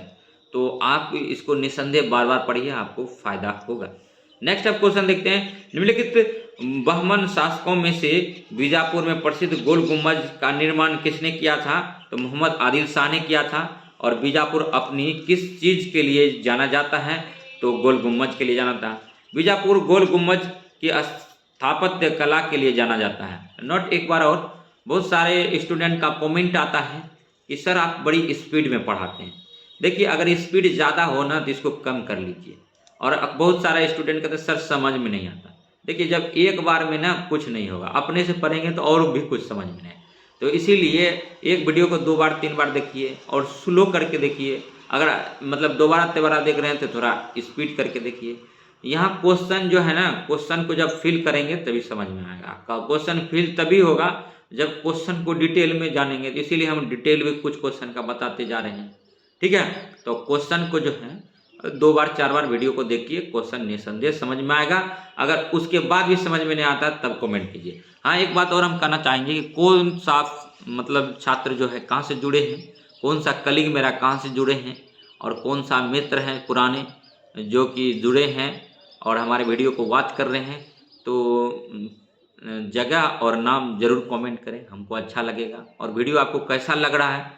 तो आप इसको निसंदेह बार बार पढ़िए, आपको फायदा होगा। नेक्स्ट अब क्वेश्चन देखते हैं। निम्नलिखित बहमन शासकों में से बीजापुर में प्रसिद्ध गोल गुम्बद का निर्माण किसने किया था? तो मोहम्मद आदिल शाह ने किया था। और बीजापुर अपनी किस चीज के लिए जाना जाता है? तो गोल गुम्बद के लिए जाना था। बीजापुर गोल गुम्बद की स्थापत्य कला के लिए जाना जाता है। नोट एक बार और, बहुत सारे स्टूडेंट का कमेंट आता है कि सर आप बड़ी स्पीड में पढ़ाते हैं। देखिए, अगर स्पीड ज़्यादा हो ना तो इसको कम कर लीजिए। और बहुत सारा स्टूडेंट कहते हैं सर समझ में नहीं आता। देखिए, जब एक बार में ना कुछ नहीं होगा, अपने से पढ़ेंगे तो और भी कुछ समझ में नहीं। तो इसीलिए एक वीडियो को 2 बार 3 बार देखिए और स्लो करके देखिए। अगर मतलब दोबारा तेबारा देख रहे हैं तो थोड़ा स्पीड करके देखिए। यहाँ क्वेश्चन जो है ना, क्वेश्चन को जब फिल करेंगे तभी समझ में आएगा। आपका क्वेश्चन फिल तभी होगा जब क्वेश्चन को डिटेल में जानेंगे। तो इसीलिए हम डिटेल में कुछ क्वेश्चन का बताते जा रहे हैं, ठीक है। तो क्वेश्चन को जो है 2 बार 4 बार वीडियो को देखिए, क्वेश्चन निसंदेह समझ में आएगा। अगर उसके बाद भी समझ में नहीं आता तब कमेंट कीजिए। हाँ, एक बात और हम कहना चाहेंगे कि कौन सा मतलब छात्र जो है कहाँ से जुड़े हैं, कौन सा कलीग मेरा कहाँ से जुड़े हैं और कौन सा मित्र हैं पुराने जो कि जुड़े हैं और हमारे वीडियो को वॉच कर रहे हैं। तो जगह और नाम जरूर कमेंट करें, हमको अच्छा लगेगा। और वीडियो आपको कैसा लग रहा है,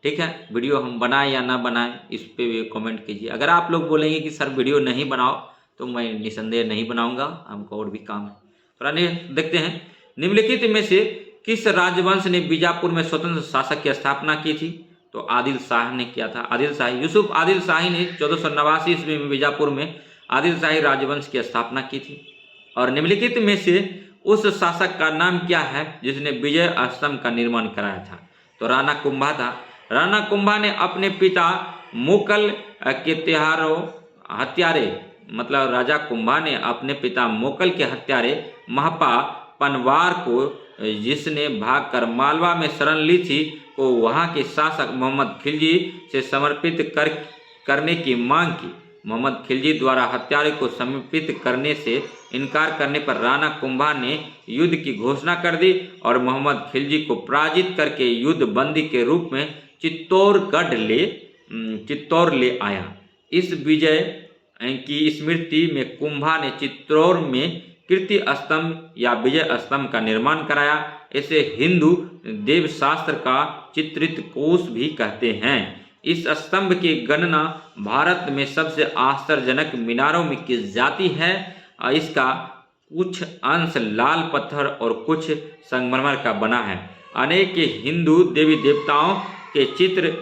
ठीक है, वीडियो हम बनाएं या ना बनाएं, इस पे भी कमेंट कीजिए। अगर आप लोग बोलेंगे कि सर वीडियो नहीं बनाओ तो मैं निसंदेह नहीं बनाऊंगा, हमको और भी काम है। पुराने देखते हैं, निम्नलिखित में से किस राजवंश ने बीजापुर में स्वतंत्र शासक की स्थापना की थी? तो आदिल शाह ने किया था। आदिल शाही, यूसुफ आदिल शाही ने 1489 ईस्वी में बीजापुर में आदिल शाही राजवंश की स्थापना की थी। और निम्नलिखित में से उस शासक का नाम क्या है जिसने विजय स्तंभ का निर्माण कराया था? तो राणा कुंभा था। राणा कुंभा ने अपने पिता मोकल के हत्यारे मतलब राजा कुंभा ने अपने पिता मोकल के हत्यारे महपा पनवार को, जिसने भागकर मालवा में शरण ली थी, को वहां के शासक मोहम्मद खिलजी से समर्पित करने की मांग की। मोहम्मद खिलजी द्वारा हत्यारे को समर्पित करने से इनकार करने पर राणा कुंभा ने युद्ध की घोषणा कर दी और मोहम्मद खिलजी को पराजित करके युद्ध बंदी के रूप में चित्तौड़ ले आया। इस विजय की स्मृति में कुंभा ने चित्तौड़ में कीर्ति स्तंभ या विजय स्तंभ का निर्माण कराया। इसे हिंदू देवशास्त्र का चित्रित कोष भी कहते हैं। इस स्तंभ की गणना भारत में सबसे आश्चर्यजनक मीनारों में की जाती है। इसका कुछ अंश लाल पत्थर और कुछ संगमरमर का बना है। अनेक हिंदू देवी देवताओं के चित्र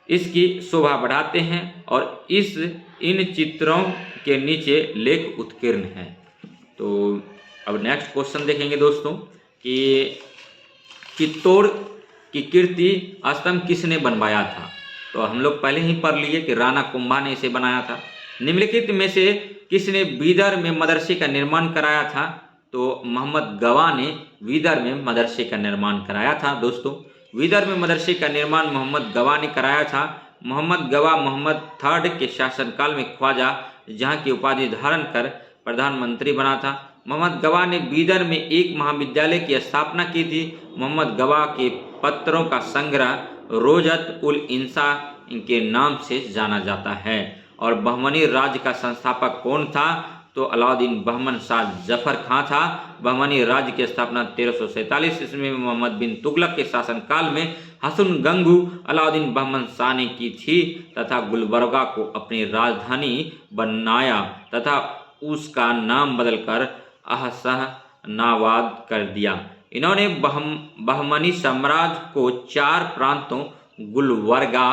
इसकी शोभा बढ़ाते हैं और इन चित्रों के नीचे लेख उत्कीर्ण हैं। तो अब नेक्स्ट क्वेश्चन देखेंगे दोस्तों कि चित्तौड़ कि कीर्ति स्तंभ किसने बनवाया था? तो हम लोग पहले ही पढ़ लिए कि राणा कुंभा ने इसे बनाया था। निम्नलिखित में से किसने बीदर में मदरसे का निर्माण कराया था? तो मोहम्मद गवा ने बीदर में मदरसे का निर्माण कराया था। दोस्तों, बीदर में मदरसे का निर्माण मोहम्मद गवा ने कराया था। मोहम्मद गवा मोहम्मद III के शासनकाल में ख्वाजा जहाँ की उपाधि धारण कर प्रधानमंत्री बना था। मोहम्मद गवा ने बीदर में एक महाविद्यालय की स्थापना की थी। मोहम्मद गवा के पत्रों का संग्रह रोजत उल इंसा के नाम से जाना जाता है। और बहमनी राज्य का संस्थापक कौन था? तो अलाउद्दीन बहमन शाह जफर खां था। बहमनी राज्य की स्थापना 1347 ईस्वी में मोहम्मद बिन तुगलक के शासनकाल में हसन गंगू अलाउद्दीन बहमन शाह ने की थी तथा गुलबर्गा को अपनी राजधानी बनाया तथा उसका नाम बदलकर अहसनाबाद कर दिया। इन्होंने बहमनी साम्राज्य को 4 प्रांतों गुलबर्गा,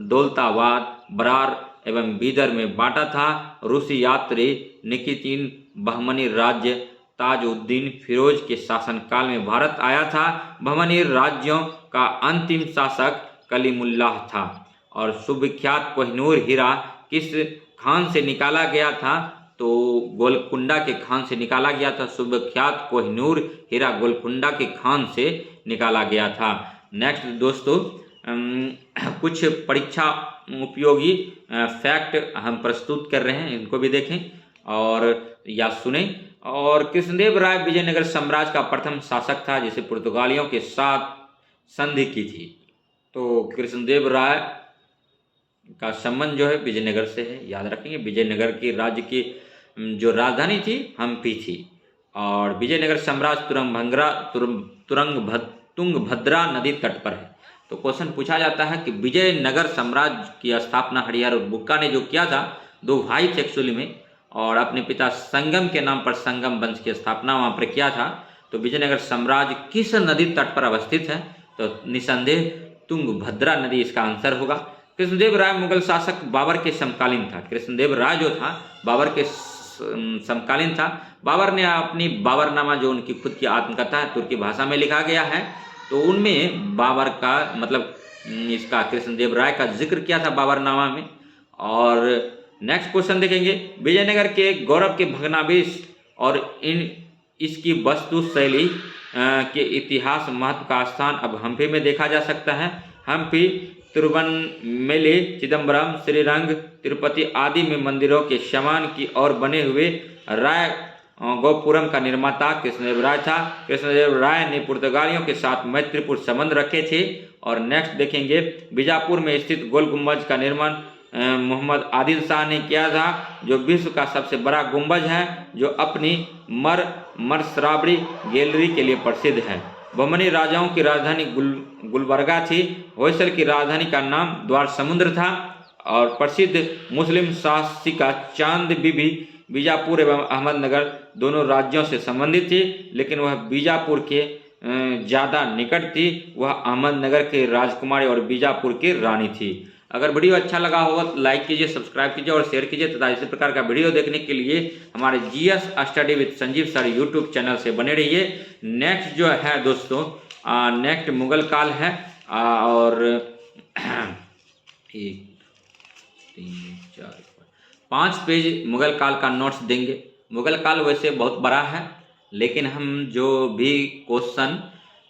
दौलताबाद, बरार एवं बीदर में बांटा था। रूसी यात्री निकितीन बहमनी राज्य ताजुद्दीन फिरोज के शासनकाल में भारत आया था। बहमनी राज्यों का अंतिम शासक कलीमुल्लाह था। और सुविख्यात कोहिनूर हीरा किस खान से निकाला गया था? तो गोलकुंडा के खान से निकाला गया था। सुविख्यात कोहिनूर हीरा गोलकुंडा के खान से निकाला गया था। नेक्स्ट दोस्तों, कुछ परीक्षा उपयोगी फैक्ट हम प्रस्तुत कर रहे हैं, इनको भी देखें और या सुने। और कृष्णदेव राय विजयनगर साम्राज्य का प्रथम शासक था जिसे पुर्तगालियों के साथ संधि की थी। तो कृष्णदेव राय का संबंध जो है विजयनगर से है, याद रखेंगे। विजयनगर की राज्य की जो राजधानी थी हम्पी थी। और विजयनगर साम्राज्य तुंगभद्रा नदी तट पर है। तो क्वेश्चन पूछा जाता है कि विजयनगर साम्राज्य की स्थापना हरिहर और बुक्का ने जो किया था, 2 भाई थे एक्चुअली में, और अपने पिता संगम के नाम पर संगम वंश की स्थापना वहाँ पर किया था। तो विजयनगर साम्राज्य किस नदी तट पर अवस्थित है? तो निसंदेह तुंगभद्रा नदी इसका आंसर होगा। कृष्णदेव राय मुगल शासक बाबर के समकालीन था। कृष्णदेव राय जो था बाबर के समकालीन था। बाबर ने अपनी बाबरनामा, जो उनकी खुद की आत्मकथा है, तुर्की भाषा में लिखा गया है, तो उनमें बाबर का मतलब इसका कृष्णदेव राय का जिक्र किया था बाबरनामा में। और नेक्स्ट क्वेश्चन देखेंगे, विजयनगर के गौरव के भग्नावशेष और इसकी वास्तु शैली के इतिहास महत्व का स्थान अब हम्पी में देखा जा सकता है। हम्पी तिरुवनमेले, चिदम्बरम, श्रीरंग, तिरुपति आदि में मंदिरों के समान की ओर बने हुए राय गोपुरम का निर्माता कृष्णदेव राय था। कृष्णदेव राय ने पुर्तगालियों के साथ मैत्रीपूर्ण संबंध रखे थे। और नेक्स्ट देखेंगे, बीजापुर में स्थित गोल गुंबज का निर्माण मोहम्मद आदिल शाह ने किया था, जो विश्व का सबसे बड़ा गुंबज है, जो अपनी मरसरावड़ी गैलरी के लिए प्रसिद्ध है। बहमनी राजाओं की राजधानी गुलबर्गा थी। होयसल की राजधानी का नाम द्वार समुद्र था। और प्रसिद्ध मुस्लिम शासिका चांद बीबी बीजापुर एवं अहमदनगर दोनों राज्यों से संबंधित थी, लेकिन वह बीजापुर के ज़्यादा निकट थी। वह अहमदनगर के राजकुमारी और बीजापुर की रानी थी। अगर वीडियो अच्छा लगा होगा तो लाइक कीजिए, सब्सक्राइब कीजिए और शेयर कीजिए तथा इसी प्रकार का वीडियो देखने के लिए हमारे GS study with Sanjeev sir YouTube channel से बने रहिए। नेक्स्ट जो है दोस्तों, नेक्स्ट मुगल काल है। और 1 3 4 5 पेज मुगल काल का नोट्स देंगे। मुगल काल वैसे बहुत बड़ा है, लेकिन हम जो भी क्वेश्चन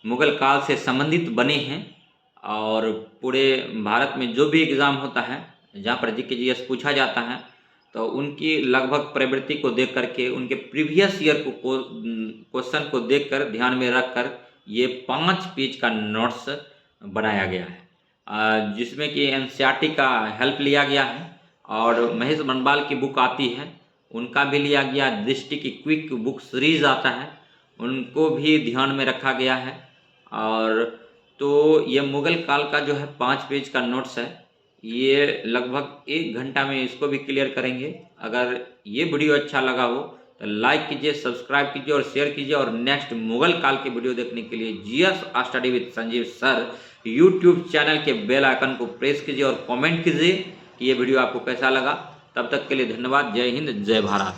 मुगल काल से संबंधित बने हैं और पूरे भारत में जो भी एग्ज़ाम होता है जहाँ पर GS पूछा जाता है, तो उनकी लगभग प्रवृत्ति को देख करके, उनके प्रीवियस ईयर को क्वेश्चन को देखकर ध्यान में रखकर ये 5 पेज का नोट्स बनाया गया है, जिसमें कि NCERT का हेल्प लिया गया है और महेश बनवाल की बुक आती है उनका भी लिया गया। दृष्टि की क्विक बुक सीरीज आता है, उनको भी ध्यान में रखा गया है। और तो ये मुगल काल का जो है 5 पेज का नोट्स है, ये लगभग 1 घंटा में इसको भी क्लियर करेंगे। अगर ये वीडियो अच्छा लगा हो तो लाइक कीजिए, सब्सक्राइब कीजिए और शेयर कीजिए। और नेक्स्ट मुगल काल के वीडियो देखने के लिए GS study with Sanjeev sir YouTube channel के बेल आइकन को प्रेस कीजिए और कमेंट कीजिए कि ये वीडियो आपको कैसा लगा। तब तक के लिए धन्यवाद। जय हिंद, जय भारत।